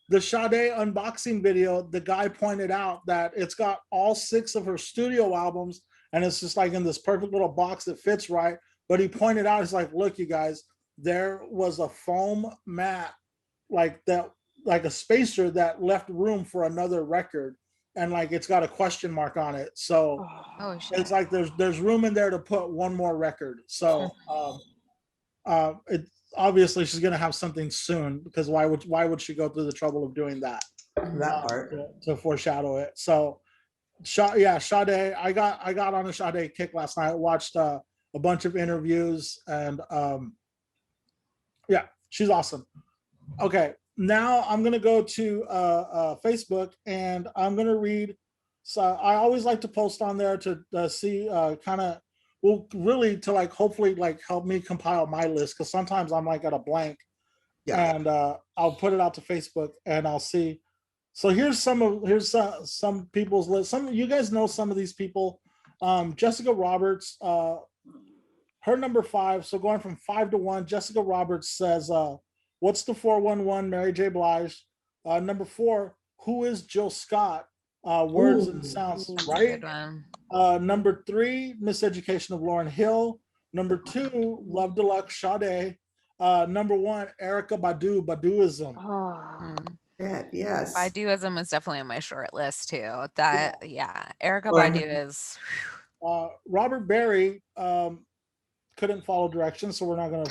the Sade unboxing video, the guy pointed out that it's got all 6 of her studio albums, and it's just like in this perfect little box that fits right. But he pointed out, he's like, look, you guys, there was a foam mat like that, like a spacer that left room for another record, and like it's got a question mark on it. So it's like there's room in there to put one more record. So it obviously she's gonna have something soon, because why would she go through the trouble of doing that? That part to foreshadow it. So Sade, I got on a Sade kick last night. I watched a bunch of interviews, and she's awesome. Okay, now I'm gonna go to Facebook, and I'm gonna read. So I always like to post on there to see kind of. Well, really to like hopefully like help me compile my list, because sometimes I'm like at a blank, and I'll put it out to Facebook and I'll see. So here's some people's list. Some you guys know some of these people. Jessica Roberts, her number 5. So going from 5 to 1, Jessica Roberts says, "What's the 411?" Mary J. Blige. Number 4, Who is Jill Scott? Words and Sounds, right? Number 3, Miseducation of Lauryn Hill. Number 2, Love Deluxe Sade. Number 1, Erykah Badu, Baduism. Oh. Yes. Baduism is definitely on my short list too. That Erykah Or- Badu is. Robert Berry couldn't follow directions, so we're not gonna.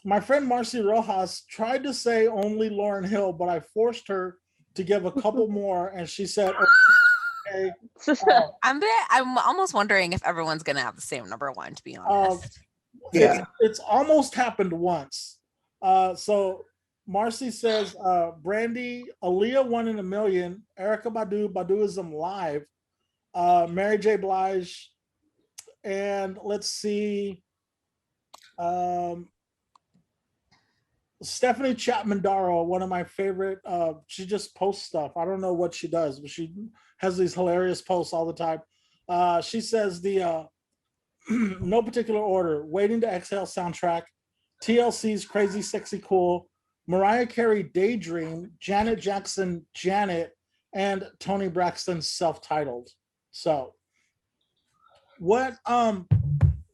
My friend Marcy Rojas tried to say only Lauryn Hill, but I forced her to give a couple more, and she said, "Okay." I'm almost wondering if everyone's gonna have the same number 1. To be honest, it's almost happened once. So Marcy says, Brandy, Aaliyah 1 in a Million, Erykah Badu, Baduism Live, Mary J. Blige, and let's see, Stephanie Chapman Darrow, one of my favorite. She just posts stuff. I don't know what she does, but she has these hilarious posts all the time. She says the no particular order, Waiting to Exhale soundtrack, TLC's Crazy Sexy Cool, Mariah Carey Daydream, Janet Jackson Janet, and Tony Braxton's Self-Titled. So what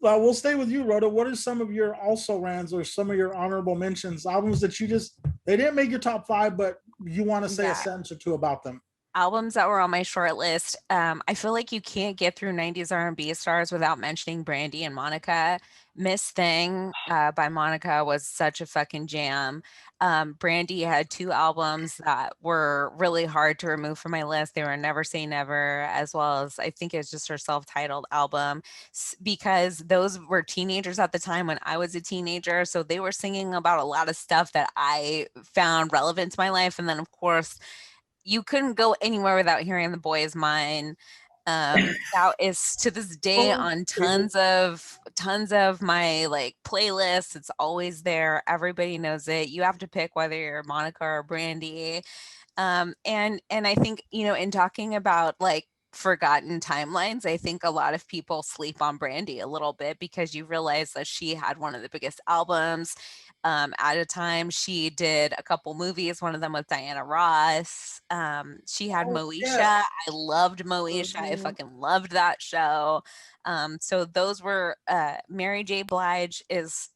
we'll stay with you, Rhoda. What are some of your also rans or some of your honorable mentions, albums that they didn't make your top 5, but you want to say a sentence or two about them? Albums that were on my short list. I feel like you can't get through 90s R&B stars without mentioning Brandy and Monica. Miss Thing by Monica was such a fucking jam. Brandy had 2 albums that were really hard to remove from my list. They were Never Say Never, as well as I think it's just her self-titled album, because those were teenagers at the time when I was a teenager. So they were singing about a lot of stuff that I found relevant to my life. And then, of course, you couldn't go anywhere without hearing The Boy Is Mine. That is to this day on tons of my like playlists. It's always there. Everybody knows it. You have to pick whether you're Monica or Brandy. And I think, in talking about like forgotten timelines, I think a lot of people sleep on Brandy a little bit because you realize that she had one of the biggest albums at a time. She did a couple movies, one of them with Diana Ross. She had Moesha. Yeah. I loved Moesha. I fucking loved that show. So those were Mary J. Blige is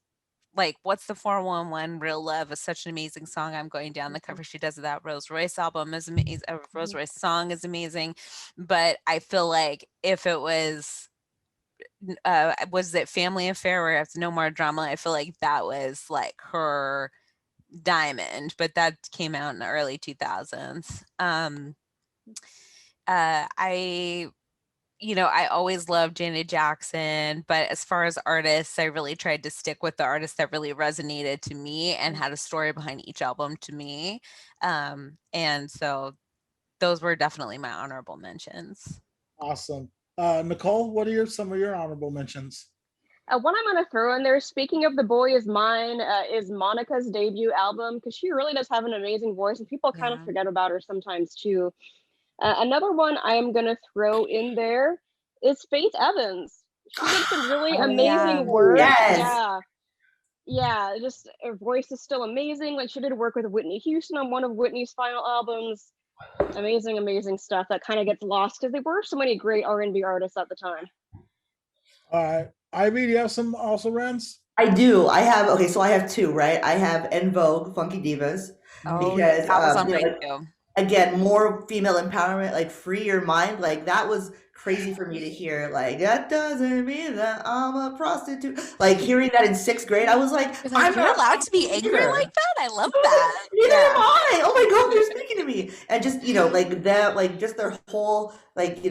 like, What's the 411? Real Love is such an amazing song. I'm going down the cover she does of that Rose Royce album is amazing. Rose Royce song is amazing. But I feel like if it was it Family Affair where it's No More Drama, I feel like that was like her diamond, but that came out in the early 2000s. I always loved Janet Jackson, but as far as artists, I really tried to stick with the artists that really resonated to me and had a story behind each album to me. And so those were definitely my honorable mentions. Awesome. Nicole, what are some of your honorable mentions? One I'm going to throw in there, speaking of The Boy Is Mine, is Monica's debut album, because she really does have an amazing voice, and people kind of forget about her sometimes too. Another one I am going to throw in there is Faith Evans. She did some really amazing work. Yes. Yeah, just her voice is still amazing. Like, she did work with Whitney Houston on one of Whitney's final albums. Amazing stuff that kind of gets lost because there were so many great R&B artists at the time. All right. Ivy, do you have some also rants? I do. I have 2, right? I have En Vogue, Funky Divas. Because that was on mine too. Again, more female empowerment, like free your mind. Like, that was crazy for me to hear. Like, that doesn't mean that I'm a prostitute. Like, hearing that in 6th grade, I was like, I'm not allowed to be angry like that. I love that. Neither am I. Oh my God, they're speaking to me. And just, like that, like just their whole, like,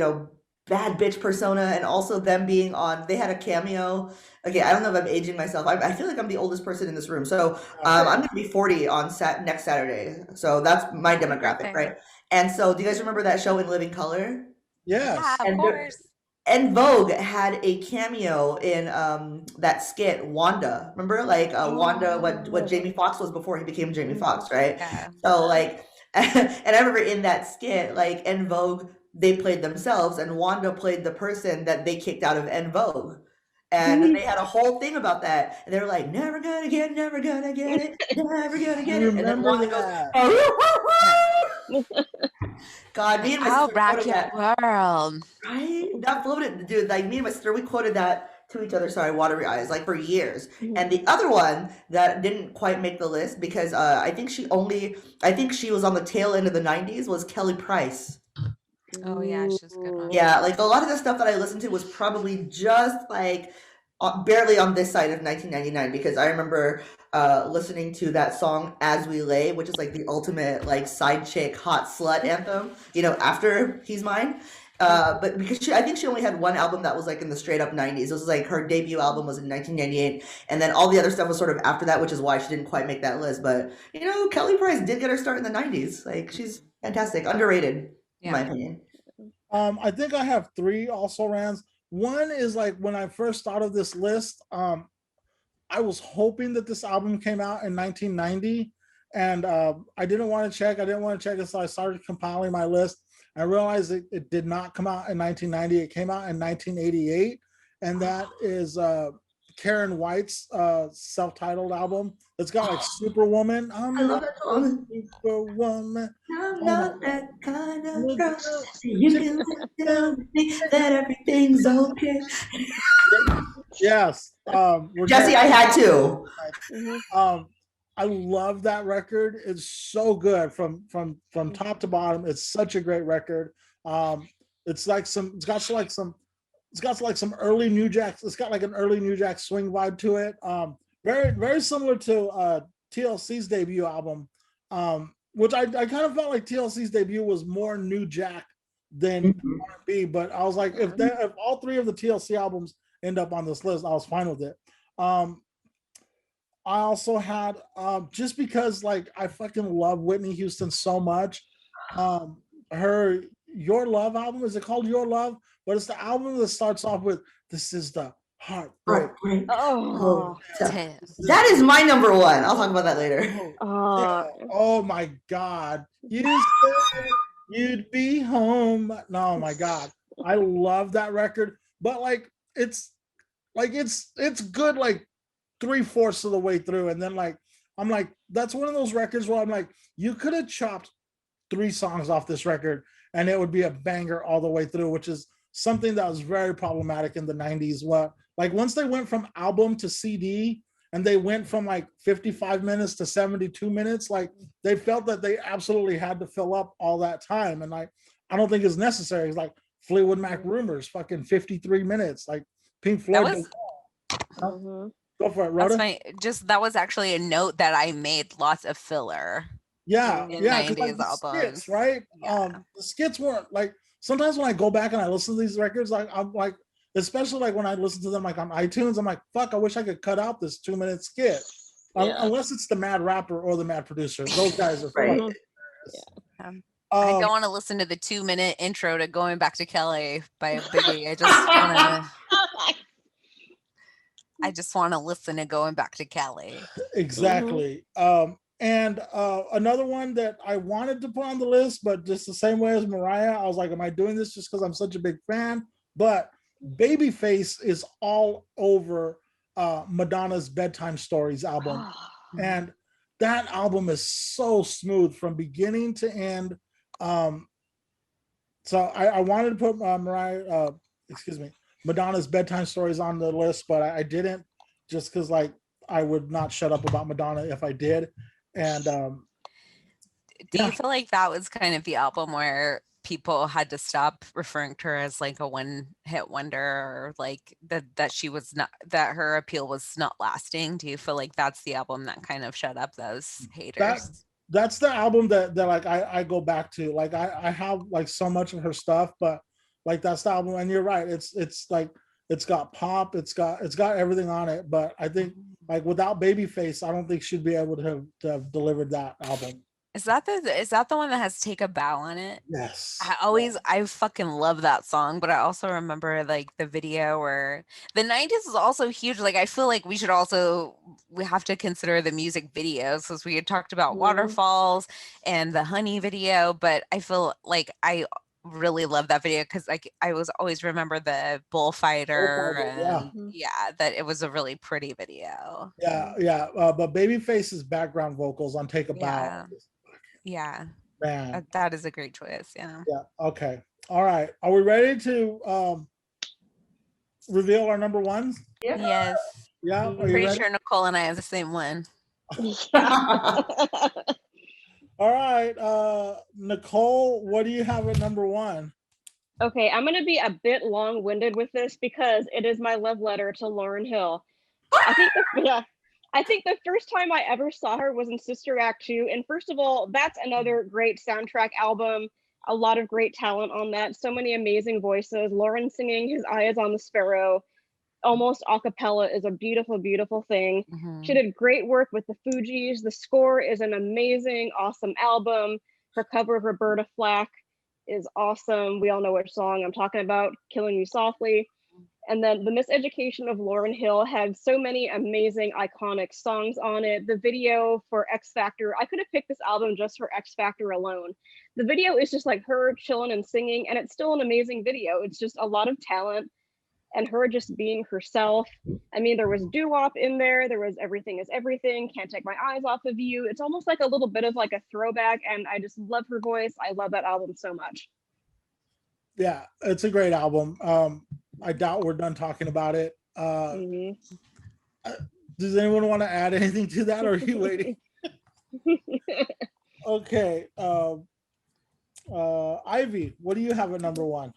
bad bitch persona, and also them being on, they had a cameo. Okay, I don't know if I'm aging myself. I feel like I'm the oldest person in this room. So I'm going to be 40 on next Saturday. So that's my demographic, right? And so do you guys remember that show In Living Color? Yes. Yeah, of course. En Vogue had a cameo in that skit, Wanda. Remember? Like Wanda, what Jamie Foxx was before he became Jamie Foxx, right? Yeah. So like, and I remember in that skit, like En Vogue, they played themselves, and Wanda played the person that they kicked out of En Vogue. And they had a whole thing about that. And they were like, never gonna get it, never gonna get it. And then Wanda goes, God, me and my How sister rock quoted your that. world. Right? That floated, dude. Like me and my sister, we quoted that to each other. Sorry, watery eyes, like for years. And the other one that didn't quite make the list because I think she was on the tail end of the '90s was Kelly Price. Oh yeah, she's a good one. Yeah, like a lot of the stuff that I listened to was probably just like barely on this side of 1999 because I remember listening to that song "As We Lay," which is like the ultimate like side chick hot slut anthem. You know, after He's Mine. But because I think she only had one album that was like in the straight up 90s. It was like her debut album was in 1998, and then all the other stuff was sort of after that, which is why she didn't quite make that list. But you know, Kelly Price did get her start in the 90s. Like she's fantastic, underrated in my opinion. I think I have three also rans. One is like when I first thought of this list, I was hoping that this album came out in 1990, and I didn't want to check. I didn't want to check it, so I started compiling my list. I realized it did not come out in 1990. It came out in 1988, and that is Karen White's self-titled album. It's got like Superwoman. I love that song. Superwoman. I'm not that kind of girl. You can tell me that everything's okay. Yes. Jesse, I had to. I love that record. It's so good from top to bottom. It's such a great record. It's got some early New Jack. It's got like an early New Jack swing vibe to it. Very very similar to TLC's debut album, which I kind of felt like TLC's debut was more New Jack than R&B. But I was like, if all three of the TLC albums end up on this list, I was fine with it. I also had just because like I fucking love Whitney Houston so much. Her Your Love album, is it called Your Love? But it's the album that starts off with "This is the heartbreak." Oh, that is my number one. I'll talk about that later. Oh my God! You said you'd be home. No, my God, I love that record. But it's good like 3/4 of the way through, and then like I'm like, that's one of those records where I'm like, you could have chopped 3 songs off this record and it would be a banger all the way through, which is something that was very problematic in the 90s. What, like once they went from album to CD and they went from like 55 minutes to 72 minutes, like they felt that they absolutely had to fill up all that time, and like I don't think it's necessary. It's like Fleetwood Mac Rumors, fucking 53 minutes, like Pink Floyd. Go for it, Rhoda. That was actually a note that I made. Lots of filler. Yeah, in yeah, 90s like the albums, skits, right? Yeah. The skits weren't like, sometimes when I go back and I listen to these records, like I'm like, especially like when I listen to them like on iTunes, I'm like, fuck, I wish I could cut out this 2-minute skit. Unless it's the Mad Rapper or the Mad Producer. Those guys are right. I don't want to listen to the 2-minute intro to Going Back to Kelly by Biggie. I just want to listen to Going Back to Kelly. Exactly. And another one that I wanted to put on the list, but just the same way as Mariah, I was like, am I doing this just because I'm such a big fan? But Babyface is all over Madonna's Bedtime Stories album. And that album is so smooth from beginning to end. So I wanted to put Madonna's Bedtime Stories on the list, but I didn't, just because like I would not shut up about Madonna if I did. And do you feel like that was kind of the album where people had to stop referring to her as like a one-hit wonder, or like that she was not, that her appeal was not lasting? Do you feel like that's the album that kind of shut up those haters? That's the album that like I go back to. Like I have like so much of her stuff, but like that's the album. And you're right, it's like it's got pop, it's got everything on it. But I think like without Babyface, I don't think she'd be able to have delivered that album. Is that the one that has Take a Bow on it? Yes. I fucking love that song, but I also remember like the video where the 90s is also huge. Like I feel like we have to consider the music videos, because we had talked about Waterfalls and the Honey video, but I feel like I really love that video because like I was always remember the bullfighter and that it was a really pretty video. But Babyface's background vocals on Take a Bow. Yeah. Man. That is a great choice. Yeah. Yeah. Okay. All right. Are we ready to reveal our number ones? Yes. Yeah. Are you Pretty ready? sure Nicole and I have the same one. All right. Nicole, what do you have at number one? Okay, I'm gonna be a bit long-winded with this because it is my love letter to Lauryn Hill. I think the first time I ever saw her was in Sister Act 2. And first of all, that's another great soundtrack album. A lot of great talent on that. So many amazing voices. Lauryn singing His Eye is on the Sparrow, almost a cappella, is a beautiful, beautiful thing. She did great work with the Fugees. The score is an amazing, awesome album. Her cover of Roberta Flack is awesome. We all know which song I'm talking about, Killing You Softly. And then the Miseducation of Lauryn Hill had so many amazing, iconic songs on it. The video for X Factor, I could have picked this album just for X Factor alone. The video is just like her chilling and singing, and it's still an amazing video. It's just a lot of talent and her just being herself. I mean, there was doo-wop in there. There was Everything is Everything, Can't Take My Eyes Off of You. It's almost like a little bit of like a throwback, and I just love her voice. I love that album so much. Yeah, it's a great album. I doubt we're done talking about it. Does anyone want to add anything to that, or are you waiting? Okay. Ivy, what do you have at number one?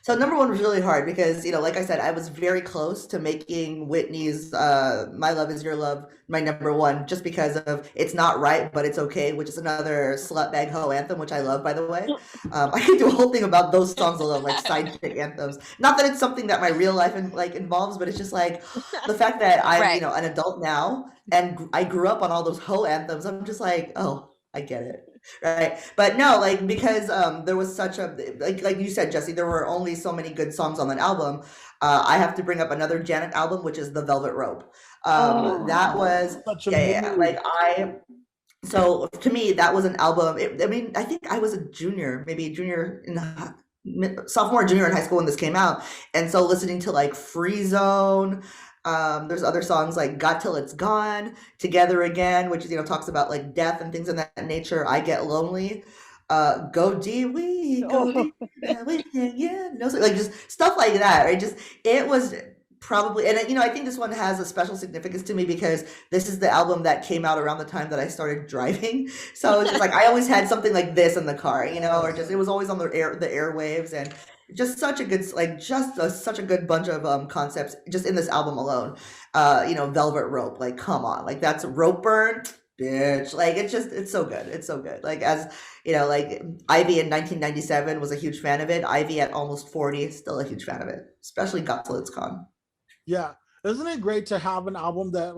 So number one was really hard because, like I said, I was very close to making Whitney's My Love Is Your Love my number one, just because of It's Not Right, But It's Okay, which is another slutbag hoe anthem, which I love, by the way. I could do a whole thing about those songs alone, like side chick anthems. Not that it's something that my real life involves, but it's just like the fact that I'm, Right. an adult now and I grew up on all those hoe anthems. I'm just like, oh, I get it. Right. But no, because there was such a, like you said, Jesse, there were only so many good songs on that album. I have to bring up another Janet album, which is The Velvet Rope. That was, Such a so to me, that was an album. I think I was a junior sophomore, junior in high school when this came out. And so listening to Free Zone, there's other songs like Got Till It's Gone, Together Again, which talks about death and things of that nature. I Get Lonely, Go Dee Wee, Go Dee, yeah, just stuff like that. Right? It was probably, and I think this one has a special significance to me because this is the album that came out around the time that I started driving. So it's just I always had something like this in the car, or just it was always on the airwaves, and just such a good such a good bunch of concepts just in this album alone. Velvet Rope, come on, that's Rope Burn, bitch. It's so good. It's so good. As Ivy in 1997 was a huge fan of it. Ivy at almost 40, still a huge fan of it, especially Got Till It's Gone. Yeah, isn't it great to have an album that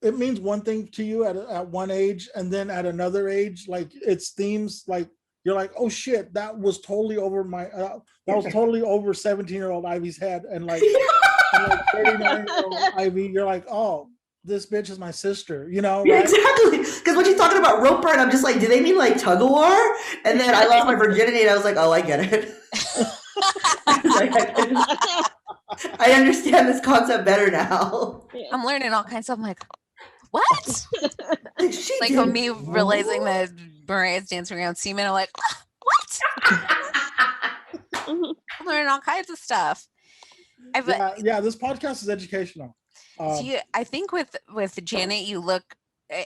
it means one thing to you at one age, and then at another age, its themes, you're like, oh shit, that was totally over my that was totally over 17-year-old Ivy's head, and 39-year-old Ivy, you're like, oh, this bitch is my sister, right? Yeah, exactly. Because when she's talking about rope burn, I'm just like, do they mean tug of war? And then I lost my virginity, and I was like, oh, I get it. I understand this concept better now. I'm learning all kinds of. I'm like, what? She on me realizing that Mariah's dancing around semen, I'm like, what? I'm learning all kinds of stuff. This podcast is educational. I think with Janet, you look,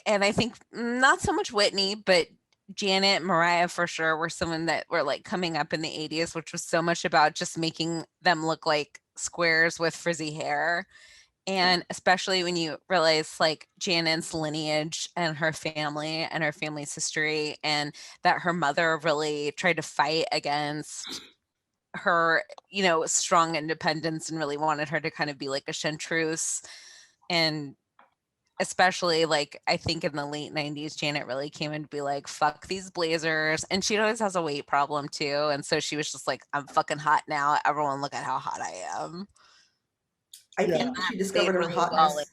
and I think not so much Whitney, but Janet, Mariah for sure were someone that were coming up in the 80s, which was so much about just making them look like squares with frizzy hair. And especially when you realize Janet's lineage and her family's history, and that her mother really tried to fight against her, strong independence, and really wanted her to kind of be like a chanteuse. And especially I think in the late 90s, Janet really came in to be like, fuck these blazers. And she always has a weight problem too. And so she was just like, I'm fucking hot now. Everyone look at how hot I am. I think she discovered her hotness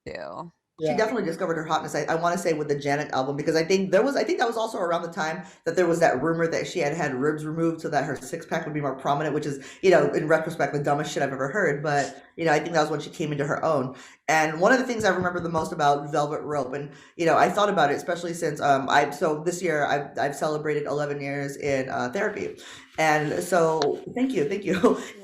too. She definitely discovered her hotness. I want to say with the Janet album, because I think that was also around the time that there was that rumor that she had ribs removed so that her six pack would be more prominent, which is, in retrospect, the dumbest shit I've ever heard. But You know, I think that was when she came into her own. And one of the things I remember the most about Velvet Rope, and you know, I thought about it especially since so this year I've celebrated 11 years in therapy, and so thank you.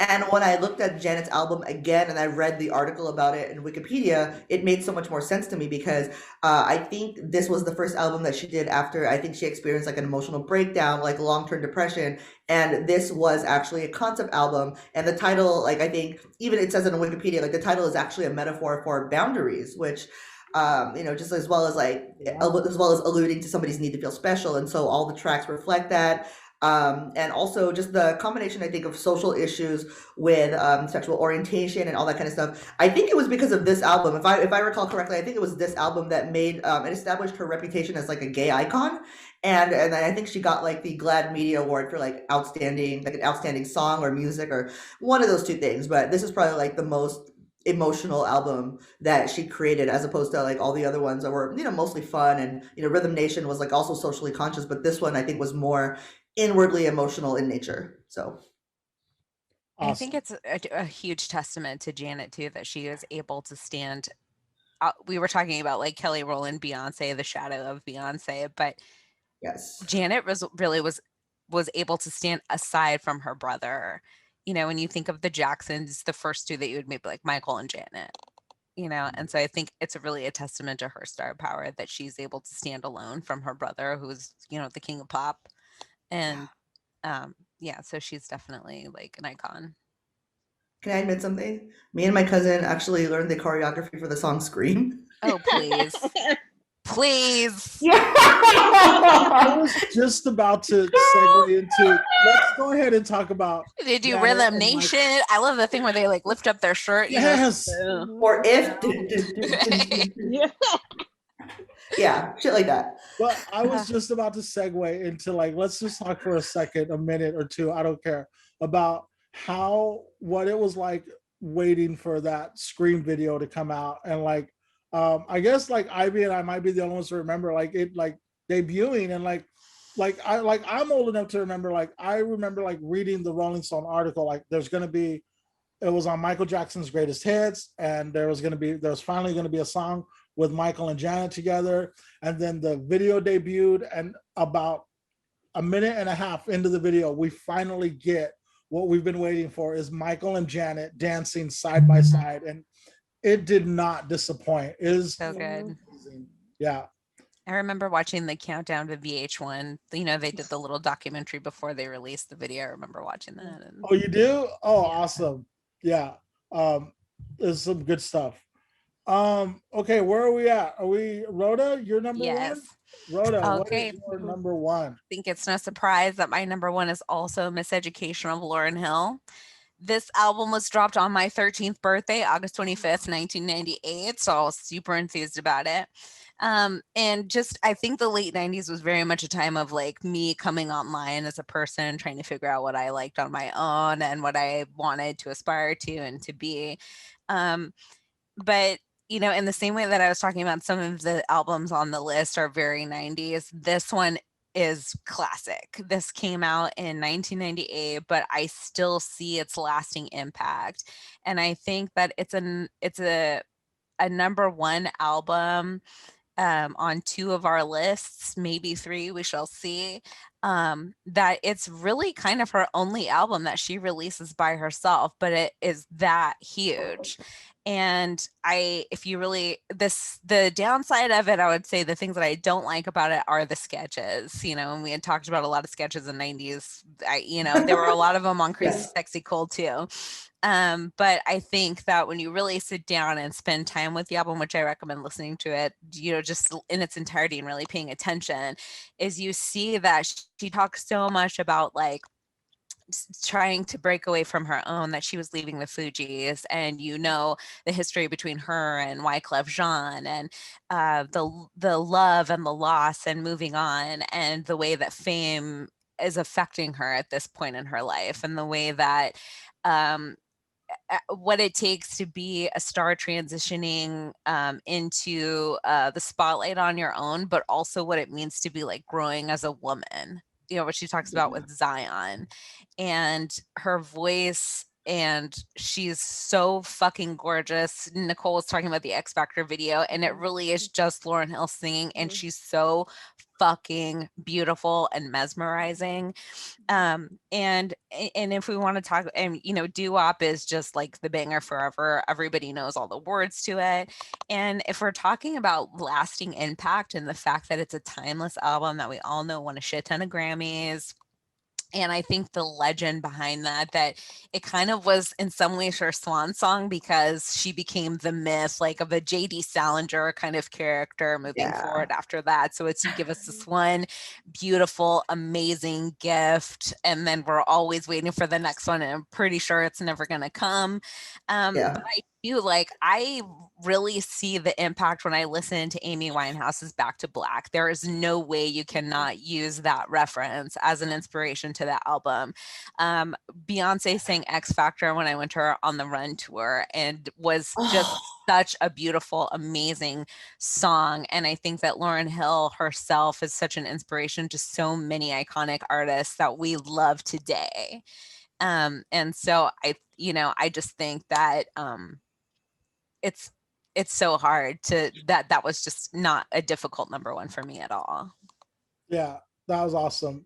And when I looked at Janet's album again and I read the article about it in Wikipedia, it made so much more sense to me because I think this was the first album that she did after I think she experienced like an emotional breakdown, like long-term depression, and this was actually a concept album. And the title, like I think even it says it on Wikipedia, like the title is actually a metaphor for boundaries, which you know, just as well as like as well as alluding to somebody's need to feel special. And so all the tracks reflect that. And also just the combination, I think, of social issues with sexual orientation and all that kind of stuff. I think it was because of this album, if I recall correctly, I think it was this album that made it established her reputation as like a gay icon. And then I think she got like the GLAAD Media Award for like an outstanding song or music or one of those two things. But this is probably like the most emotional album that she created, as opposed to like all the other ones that were, you know, mostly fun. And you know, Rhythm Nation was like also socially conscious, but this one I think was more inwardly emotional in nature. So I think it's a huge testament to Janet too that she was able to stand. We were talking about like Kelly Rowland, Beyonce, the shadow of Beyonce, but yes, Janet was able to stand aside from her brother. You know, when you think of the Jacksons, the first two that you would maybe like Michael and Janet. You know, and so I think it's really a testament to her star power that she's able to stand alone from her brother, who's, you know, the king of pop. And yeah, so she's definitely like an icon. can I admit something? Me and my cousin actually learned the choreography for the song Scream. Oh, please. Please. I was just about to segue into, let's go ahead and talk about. They do Rhythm Nation. I love the thing where they like lift up their shirt. Yes. You know? Or if. Yeah. Yeah, shit like that. Well, I was just about to segue into like, let's just talk for a minute or two, I don't care, about what it was like waiting for that Scream video to come out. And like, I guess like Ivy and I might be the only ones to remember like it like debuting, and I'm old enough to remember, like I remember like reading the Rolling Stone article, like it was on Michael Jackson's greatest hits, and there was finally going to be a song with Michael and Janet together. And then the video debuted, and about a minute and a half into the video, we finally get what we've been waiting for, is Michael and Janet dancing side by side. And it did not disappoint. It is so good. Amazing. Yeah. I remember watching the countdown to VH1. You know, they did the little documentary before they released the video. I remember watching that. And oh, you do? Oh, yeah. Awesome. Yeah. There's some good stuff. Okay, where are we at? Are we Rhoda? You're number one? Rhoda, okay. What is your number one? I think it's no surprise that my number one is also Miseducation of Lauryn Hill. This album was dropped on my 13th birthday, August 25th, 1998. So I was super enthused about it. And just, I think the late 90s was very much a time of like me coming online as a person, trying to figure out what I liked on my own and what I wanted to aspire to and to be. But you know, in the same way that I was talking about some of the albums on the list are very 90s, this one is classic. This came out in 1998, but I still see its lasting impact. And I think that it's a number one album on two of our lists, maybe three, we shall see. That it's really kind of her only album that she releases by herself, but it is that huge. And the downside of it, I would say the things that I don't like about it are the sketches, you know, and we had talked about a lot of sketches in the 90s. There were a lot of them on Crazy Sexy Cool too. But I think that when you really sit down and spend time with the album, which I recommend listening to it, you know, just in its entirety and really paying attention, is you see that she talks so much about like trying to break away from her own, that she was leaving the Fugees, and you know the history between her and Wyclef Jean, and the love and the loss and moving on, and the way that fame is affecting her at this point in her life, and the way that what it takes to be a star transitioning into the spotlight on your own, but also what it means to be like growing as a woman. You know, what she talks about with Zion, and her voice and she's so fucking gorgeous. Nicole was talking about the X Factor video, and it really is just Lauryn Hill singing, and she's so fucking beautiful and mesmerizing. And if we want to talk, and you know, doo-wop is just like the banger forever. Everybody knows all the words to it. And if we're talking about lasting impact and the fact that it's a timeless album that we all know won a shit ton of Grammys, and I think the legend behind that it kind of was in some ways her swan song, because she became the myth, like of a J.D. Salinger kind of character moving forward after that. So it's, you give us this one beautiful, amazing gift, and then we're always waiting for the next one, and I'm pretty sure it's never going to come. But I really see the impact when I listen to Amy Winehouse's Back to Black. There is no way you cannot use that reference as an inspiration to that album. Beyonce sang X Factor when I went to her On the Run tour, and was just such a beautiful, amazing song. And I think that Lauryn Hill herself is such an inspiration to so many iconic artists that we love today. And so I just think that it's so hard to that was just not a difficult number one for me at all. Yeah, that was awesome.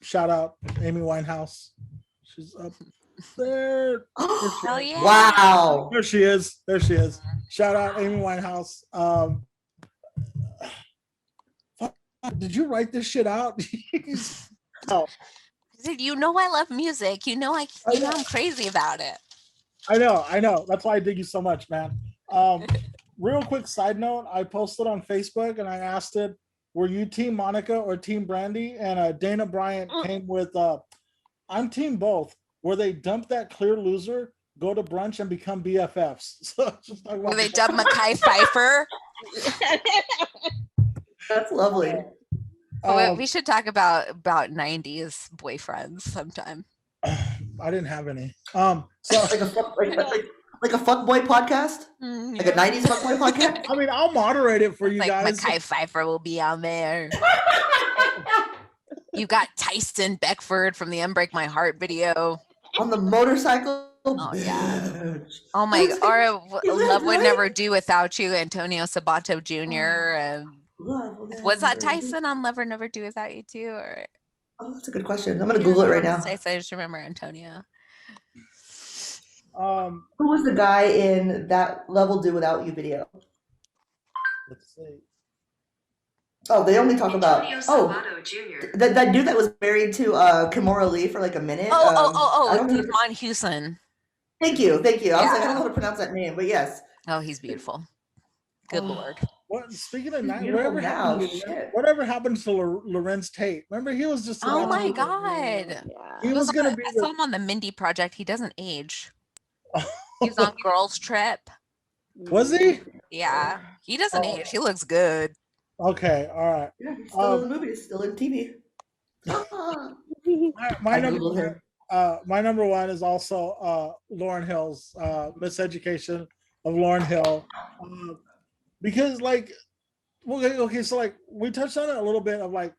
Shout out Amy Winehouse. She's up there. Hell yeah. Wow. There she is. Shout out Amy Winehouse. Did you write this shit out? Oh. You know I love music. You know I'm crazy about it. I know. That's why I dig you so much, man. Real quick side note, I posted on Facebook and I asked it, were you Team Monica or Team Brandy? And Dana Bryant came with, I'm Team both, where they dump that clear loser, go to brunch, and become BFFs. So just talk about where they dump Mekhi Phifer. That's lovely. We should talk about 90s boyfriends sometime. I didn't have any. So like a fuckboy podcast? Like a 90s fuckboy podcast? I mean, I'll moderate it for you guys. Mekhi Phifer will be on there. You got Tyson Beckford from the Unbreak My Heart video. On the motorcycle? Oh, yeah. Oh, my. Or Love Would Never Do Without You, Antonio Sabato Jr. And was that Tyson on Love Would Never Do Without You, too? Or... Oh, that's a good question. I'm going to Google it right now. I just remember Antonio. Who was the guy in that Love Will Do Without You video? Let's see. Oh, they only talk about that dude that was married to Kimora Lee for like a minute. Devon Hewson. Thank you. I was like, I don't know how to pronounce that name, but yes. Oh, he's beautiful. Good Lord. What, speaking of that, whatever happened to Lorenz Tate? Remember, he was just. Oh my God. Yeah. He was going to be. I saw him on the Mindy Project. He doesn't age. He's on Girls Trip. Was he? Yeah, he doesn't age. He looks good. Okay, all right. Yeah, he's still in the movie. He's still in TV. My number one is also Lauryn Hill's Miseducation of Lauryn Hill, because like, okay, so like we touched on it a little bit of like,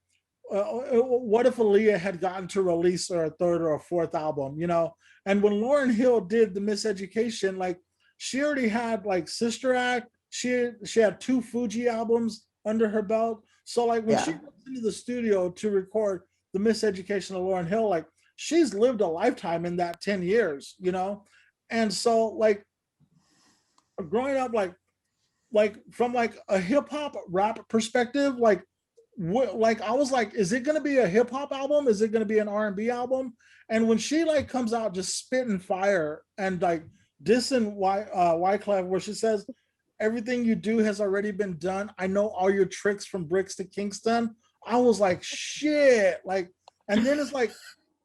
what if Aaliyah had gotten to release her third or a fourth album, you know? And when Lauryn Hill did the Miseducation, like she already had like Sister Act, she had 2 Fuji albums under her belt. So like when she goes into the studio to record the Miseducation of Lauryn Hill, like she's lived a lifetime in that 10 years, you know? And so like growing up, like from like a hip hop rap perspective, like I was like, is it going to be a hip hop album? Is it going to be an R&B album? And when she like comes out just spitting fire and like dissing Wyclef, where she says, everything you do has already been done. I know all your tricks from bricks to Kingston. I was like, shit. Like, and then it's like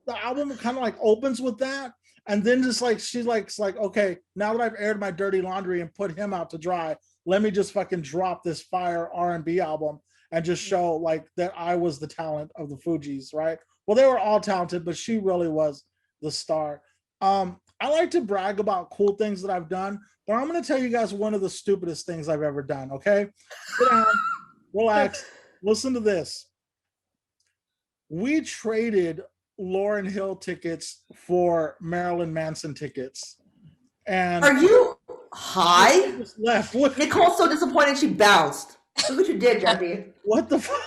the album kind of like opens with that. And then just like, she's like, okay, now that I've aired my dirty laundry and put him out to dry, let me just fucking drop this fire R&B album and just show like that I was the talent of the Fugees, right? Well, they were all talented, but she really was the star. I like to brag about cool things that I've done, but I'm going to tell you guys one of the stupidest things I've ever done, okay? Sit down, relax, listen to this. We traded Lauryn Hill tickets for Marilyn Manson tickets. And Are you high? just left. What, Nicole's so disappointed she bounced. Look what you did, Jesse. what the fuck?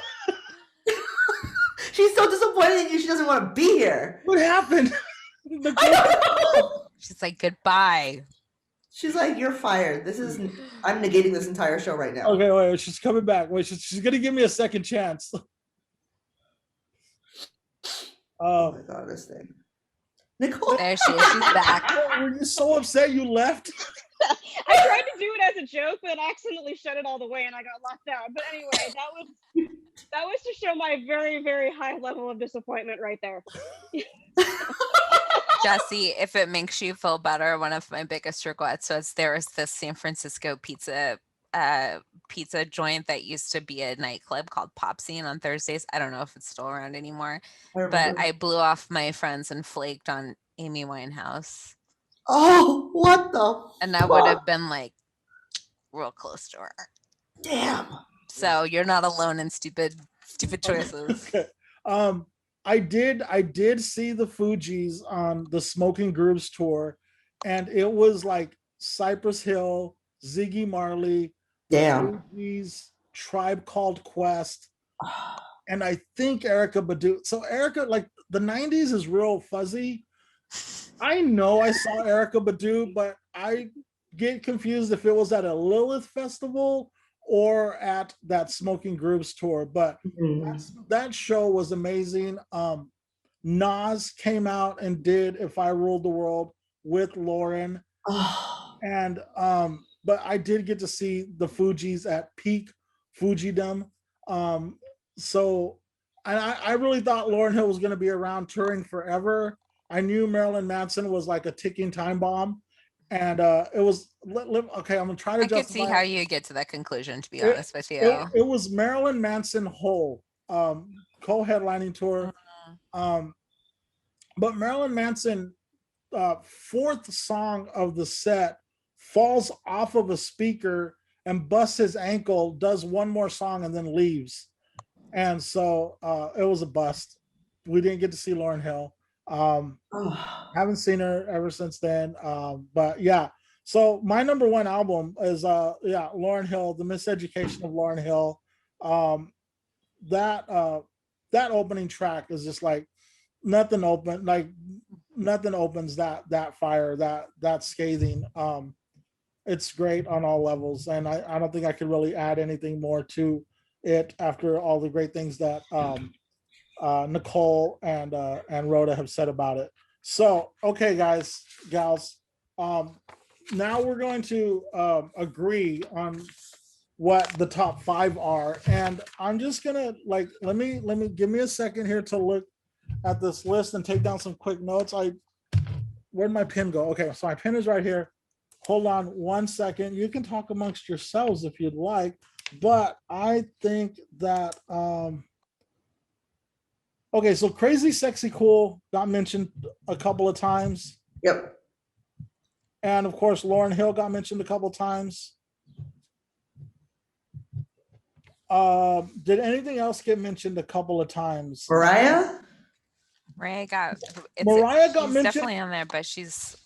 She's so disappointed in you, she doesn't want to be here. What happened? I don't know. She's like, goodbye. She's like, you're fired. I'm negating this entire show right now. Okay, wait, she's coming back. Wait, she's gonna give me a second chance. Oh my god, this thing. Nicole. There she is. She's back. Were you so upset you left? I tried to do it as a joke, but accidentally shut it all the way, and I got locked out. But anyway, that was to show my very, very high level of disappointment right there. Jesse, if it makes you feel better, one of my biggest regrets was there was this San Francisco pizza joint that used to be a nightclub called Pop Scene on Thursdays. I don't know if it's still around anymore, but I blew off my friends and flaked on Amy Winehouse. Oh, what the And that would have been like real close to her. Damn. So you're not alone in stupid choices. Okay. I did see the Fugees on the Smoking Grooves tour, and it was like Cypress Hill, Ziggy Marley, Damn. Fugees, Tribe Called Quest, and I think Erykah Badu. So Erykah, like the 90s is real fuzzy. I know I saw Erykah Badu, but I get confused if it was at a Lilith festival or at that Smoking Grooves tour. But that show was amazing. Nas came out and did If I Ruled the World with Lauryn. And but I did get to see the Fugees at peak Fugidom. So I really thought Lauryn Hill was going to be around touring forever. I knew Marilyn Manson was like a ticking time bomb, and it was okay. I'm gonna try to. I could see how you get to that conclusion. To be honest with you, it was Marilyn Manson whole co-headlining tour, but Marilyn Manson fourth song of the set falls off of a speaker and busts his ankle, does one more song, and then leaves, and so it was a bust. We didn't get to see Lauryn Hill. Haven't seen her ever since then, but yeah, so my number one album is Lauryn Hill, The Miseducation of Lauryn Hill. That opening track is just like nothing opens that fire, that scathing. It's great on all levels, and I don't think I could really add anything more to it after all the great things that Nicole and Rhoda have said about it. So, okay, guys, gals, now we're going to agree on what the top 5 are, and I'm just gonna let me give me a second here to look at this list and take down some quick notes. Where'd my pen go? Okay, so my pen is right here. Hold on one second. You can talk amongst yourselves if you'd like, but I think that okay, so Crazy Sexy Cool got mentioned a couple of times. Yep. And of course, Lauryn Hill got mentioned a couple of times. Did anything else get mentioned a couple of times? Mariah got mentioned. Definitely on there, but she's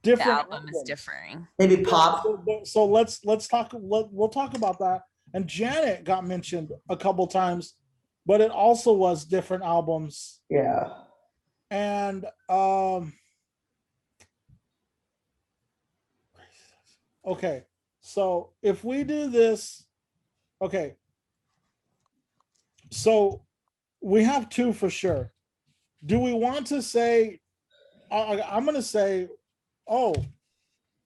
different. The album is differing. Maybe pop. So let's talk. We'll talk about that. And Janet got mentioned a couple times, but it also was different albums. Yeah. And okay, so if we do this, okay, so we have 2 for sure. Do we want to say, I'm going to say, oh,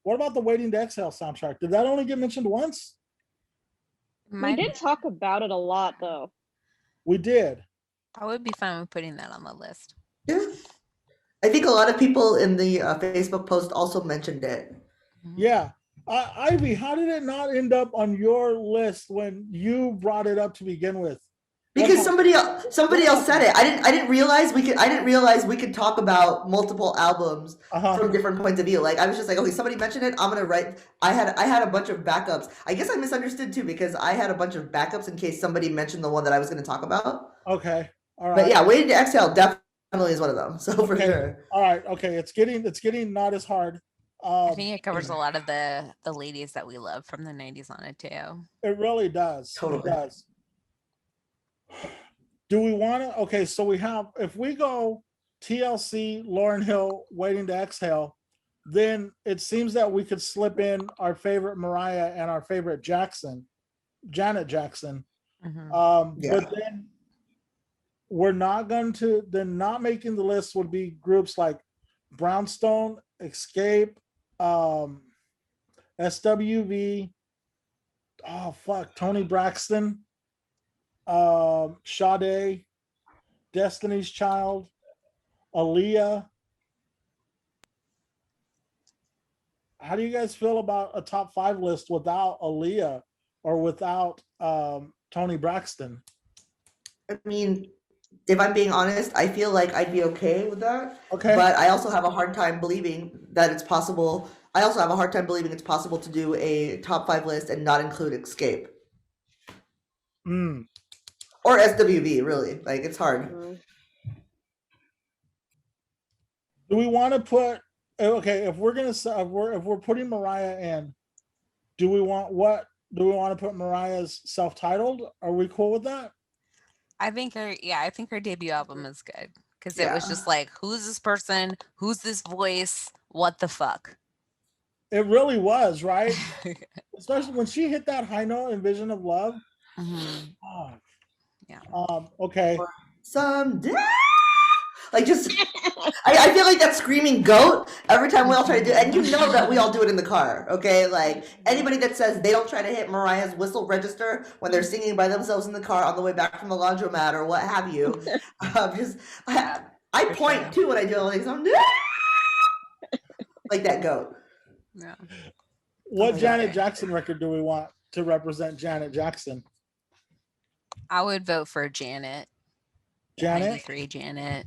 what about the Waiting to Exhale soundtrack? Did that only get mentioned once? We did talk about it a lot, though. We did. I would be fine with putting that on the list. Yeah. I think a lot of people in the Facebook post also mentioned it. Yeah. Ivy, how did it not end up on your list when you brought it up to begin with? Because somebody else said it. I didn't realize we could talk about multiple albums from different points of view. Like I was just like, okay, somebody mentioned it. I'm gonna write. I had a bunch of backups. I guess I misunderstood too because I had a bunch of backups in case somebody mentioned the one that I was gonna talk about. Okay, all right. But yeah, Waiting to Exhale definitely Emily is one of them. So for Okay. sure. All right. Okay. It's getting not as hard. I think it covers a lot of the ladies that we love from the 90s on it too. It really does. Totally. It does. Do we want to? Okay, so we have, if we go TLC, Lauryn Hill, Waiting to Exhale, then it seems that we could slip in our favorite Mariah and our favorite Janet Jackson. Mhm. But then we're not going to, then not making the list would be groups like Brownstone, Escape, SWV, oh fuck, Tony Braxton, Sade, Destiny's Child, Aaliyah. How do you guys feel about a top 5 list without Aaliyah or without Tony Braxton? I mean, if I'm being honest, I feel like I'd be okay with that. Okay. But I also have a hard time believing that it's possible. I also have a hard time believing it's possible to do a top 5 list and not include Escape. Or SWV, really. Like, it's hard. Do we want to put, okay, if we're gonna say, if we're putting Mariah in, do we want to put Mariah's self-titled? Are we cool with that? I think her debut album is good because it was Yeah. just like, who's this person? Who's this voice? What the fuck? It really was, right? Especially when she hit that high note in Vision of Love. Mhm. Oh, Yeah. Okay. Someday. Like, just, I feel like that screaming goat every time we all try to do it. And you know that we all do it in the car, okay? Like, anybody that says they don't try to hit Mariah's whistle register when they're singing by themselves in the car on the way back from the laundromat or what have you. I point too when I do it, like, someday. Like that goat. Yeah. What my Janet God. Jackson record do we want to represent Janet Jackson? I would vote for Janet. Janet? 93 Janet.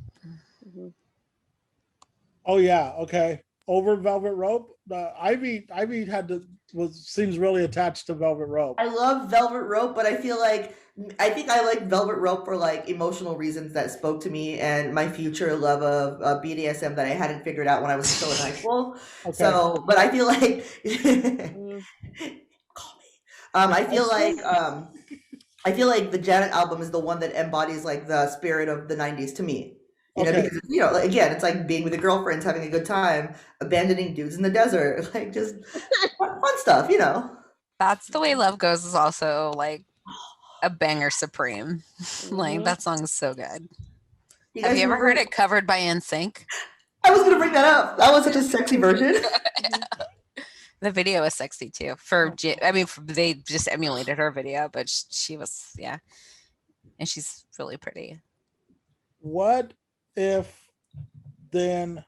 Oh yeah, okay. Over Velvet Rope. Ivy seems really attached to Velvet Rope. I love Velvet Rope, but I think I like Velvet Rope for like emotional reasons that spoke to me and my future love of BDSM that I hadn't figured out when I was still in high school. Okay. So, but I feel like call me. I feel like the Janet album is the one that embodies like the spirit of the 90s to me. You know, Okay. because like, again, it's like being with your girlfriends, having a good time, abandoning dudes in the desert, like just fun stuff, you know. That's the Way Love Goes is also like a banger supreme. Like that song is so good. Have you ever heard it covered by NSYNC? I was gonna bring that up. That was such a sexy version. The video is sexy too. They just emulated her video, but she was, yeah. And she's really pretty. What if then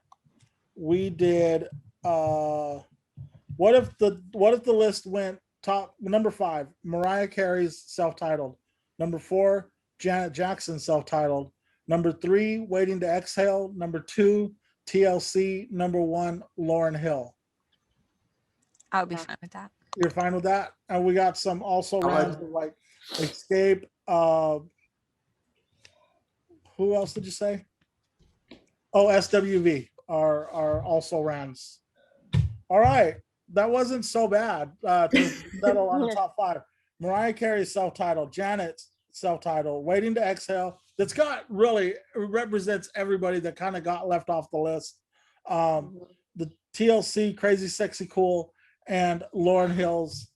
we did what if the list went top number 5, Mariah Carey's self-titled, number 4, Janet Jackson self-titled, number 3, Waiting to Exhale, number 2, TLC, number 1, Lauryn Hill. I would be fine with that. You're fine with that? And we got some also rounds of like Escape. Who else did you say? Oh, SWV are also rounds. All right. That wasn't so bad to settle on the top 5. Mariah Carey's self-titled, Janet's self-titled, Waiting to Exhale. That's got really represents everybody that kind of got left off the list. The TLC, Crazy Sexy Cool, and Lauryn Hill's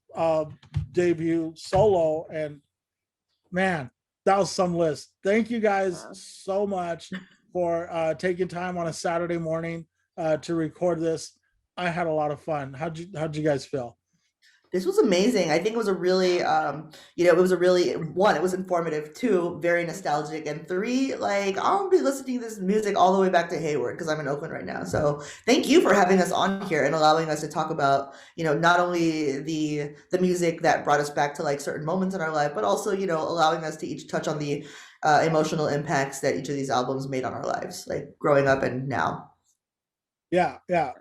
debut solo. And man, that was some list. Thank you guys so much for taking time on a Saturday morning to record this. I had a lot of fun. How'd you guys feel? This was amazing. I think it was a really, it was a really, 1, it was informative, 2, very nostalgic, and 3, like, I'll be listening to this music all the way back to Hayward because I'm in Oakland right now. So thank you for having us on here and allowing us to talk about, not only the music that brought us back to like certain moments in our life, but also, allowing us to each touch on the emotional impacts that each of these albums made on our lives, like growing up and now. Yeah.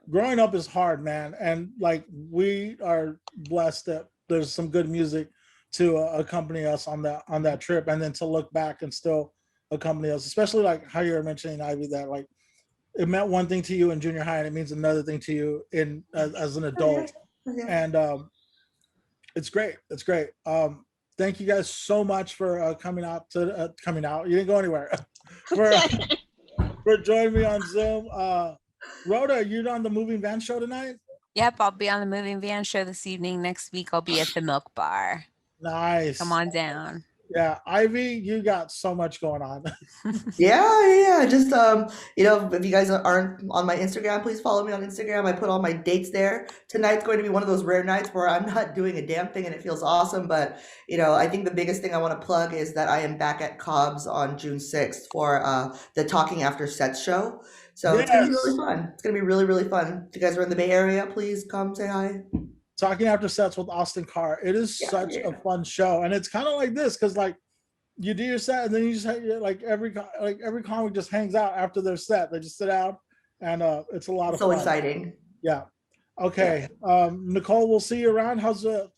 Growing up is hard, man. And like we are blessed that there's some good music to accompany us on that trip. And then to look back and still accompany us, especially like how you're mentioning, Ivy, that like it meant one thing to you in junior high and it means another thing to you in as an adult. And it's great. It's great. Thank you guys so much for coming out. You didn't go anywhere. for joining me on Zoom. Rhoda, you're on the Moving Van show tonight? Yep, I'll be on the Moving Van show this evening. Next week, I'll be at the Milk Bar. Nice. Come on down. Yeah, Ivy, you got so much going on. Yeah. Just you know, if you guys aren't on my Instagram, please follow me on Instagram. I put all my dates there. Tonight's going to be one of those rare nights where I'm not doing a damn thing and it feels awesome. But you know, I think the biggest thing I want to plug is that I am back at Cobb's on June 6th for the Talking After Sets show. So it's gonna be really fun. It's gonna be really, really fun. If you guys are in the Bay Area, please come say hi. Talking After Sets with Austin Carr. It is such a fun show, and it's kind of like this because like you do your set and then you just like every comic just hangs out after their set. They just sit out, and it's a lot of fun. So exciting. Yeah. Okay. Nicole, we'll see you around. How's Willie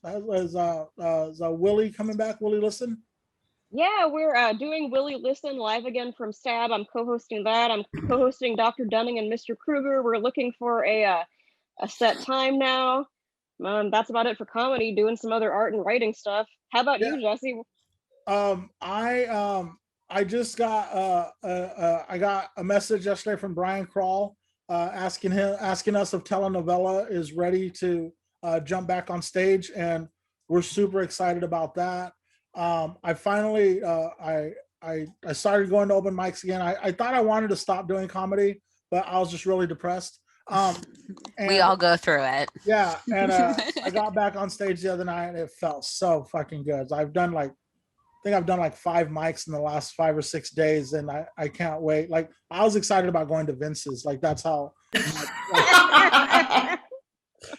coming back? Willie Listen? Yeah, we're doing Willie Listen live again from Stab. I'm co-hosting that. I'm co-hosting Dr. Dunning and Mr. Kruger. We're looking for a set time now. That's about it for comedy. Doing some other art and writing stuff. How about you, Jesse? I just got I got a message yesterday from Brian Krall asking us if telenovela is ready to jump back on stage, and we're super excited about that. I finally I started going to open mics again. I thought I wanted to stop doing comedy, but I was just really depressed. We all go through it. Yeah, and I got back on stage the other night and it felt so fucking good. I've done like 5 mics in the last 5 or 6 days, and I can't wait. Like I was excited about going to Vince's. Like that's how I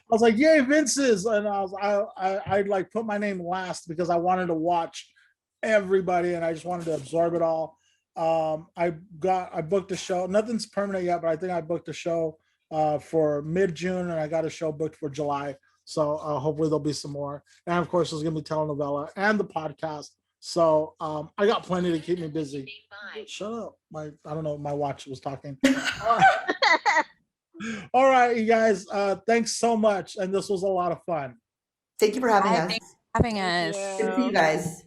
was like, yay, Vince's. And I like put my name last because I wanted to watch everybody and I just wanted to absorb it all. I booked a show. Nothing's permanent yet, but I think I booked a show for mid-June, and I got a show booked for July. So hopefully there'll be some more. And of course, there's gonna be telenovela and the podcast. So I got plenty to keep me busy. Shut up. I don't know, my watch was talking. All right, you guys, thanks so much. And this was a lot of fun. Thank you for having us. Thanks for having us. Good to see you guys.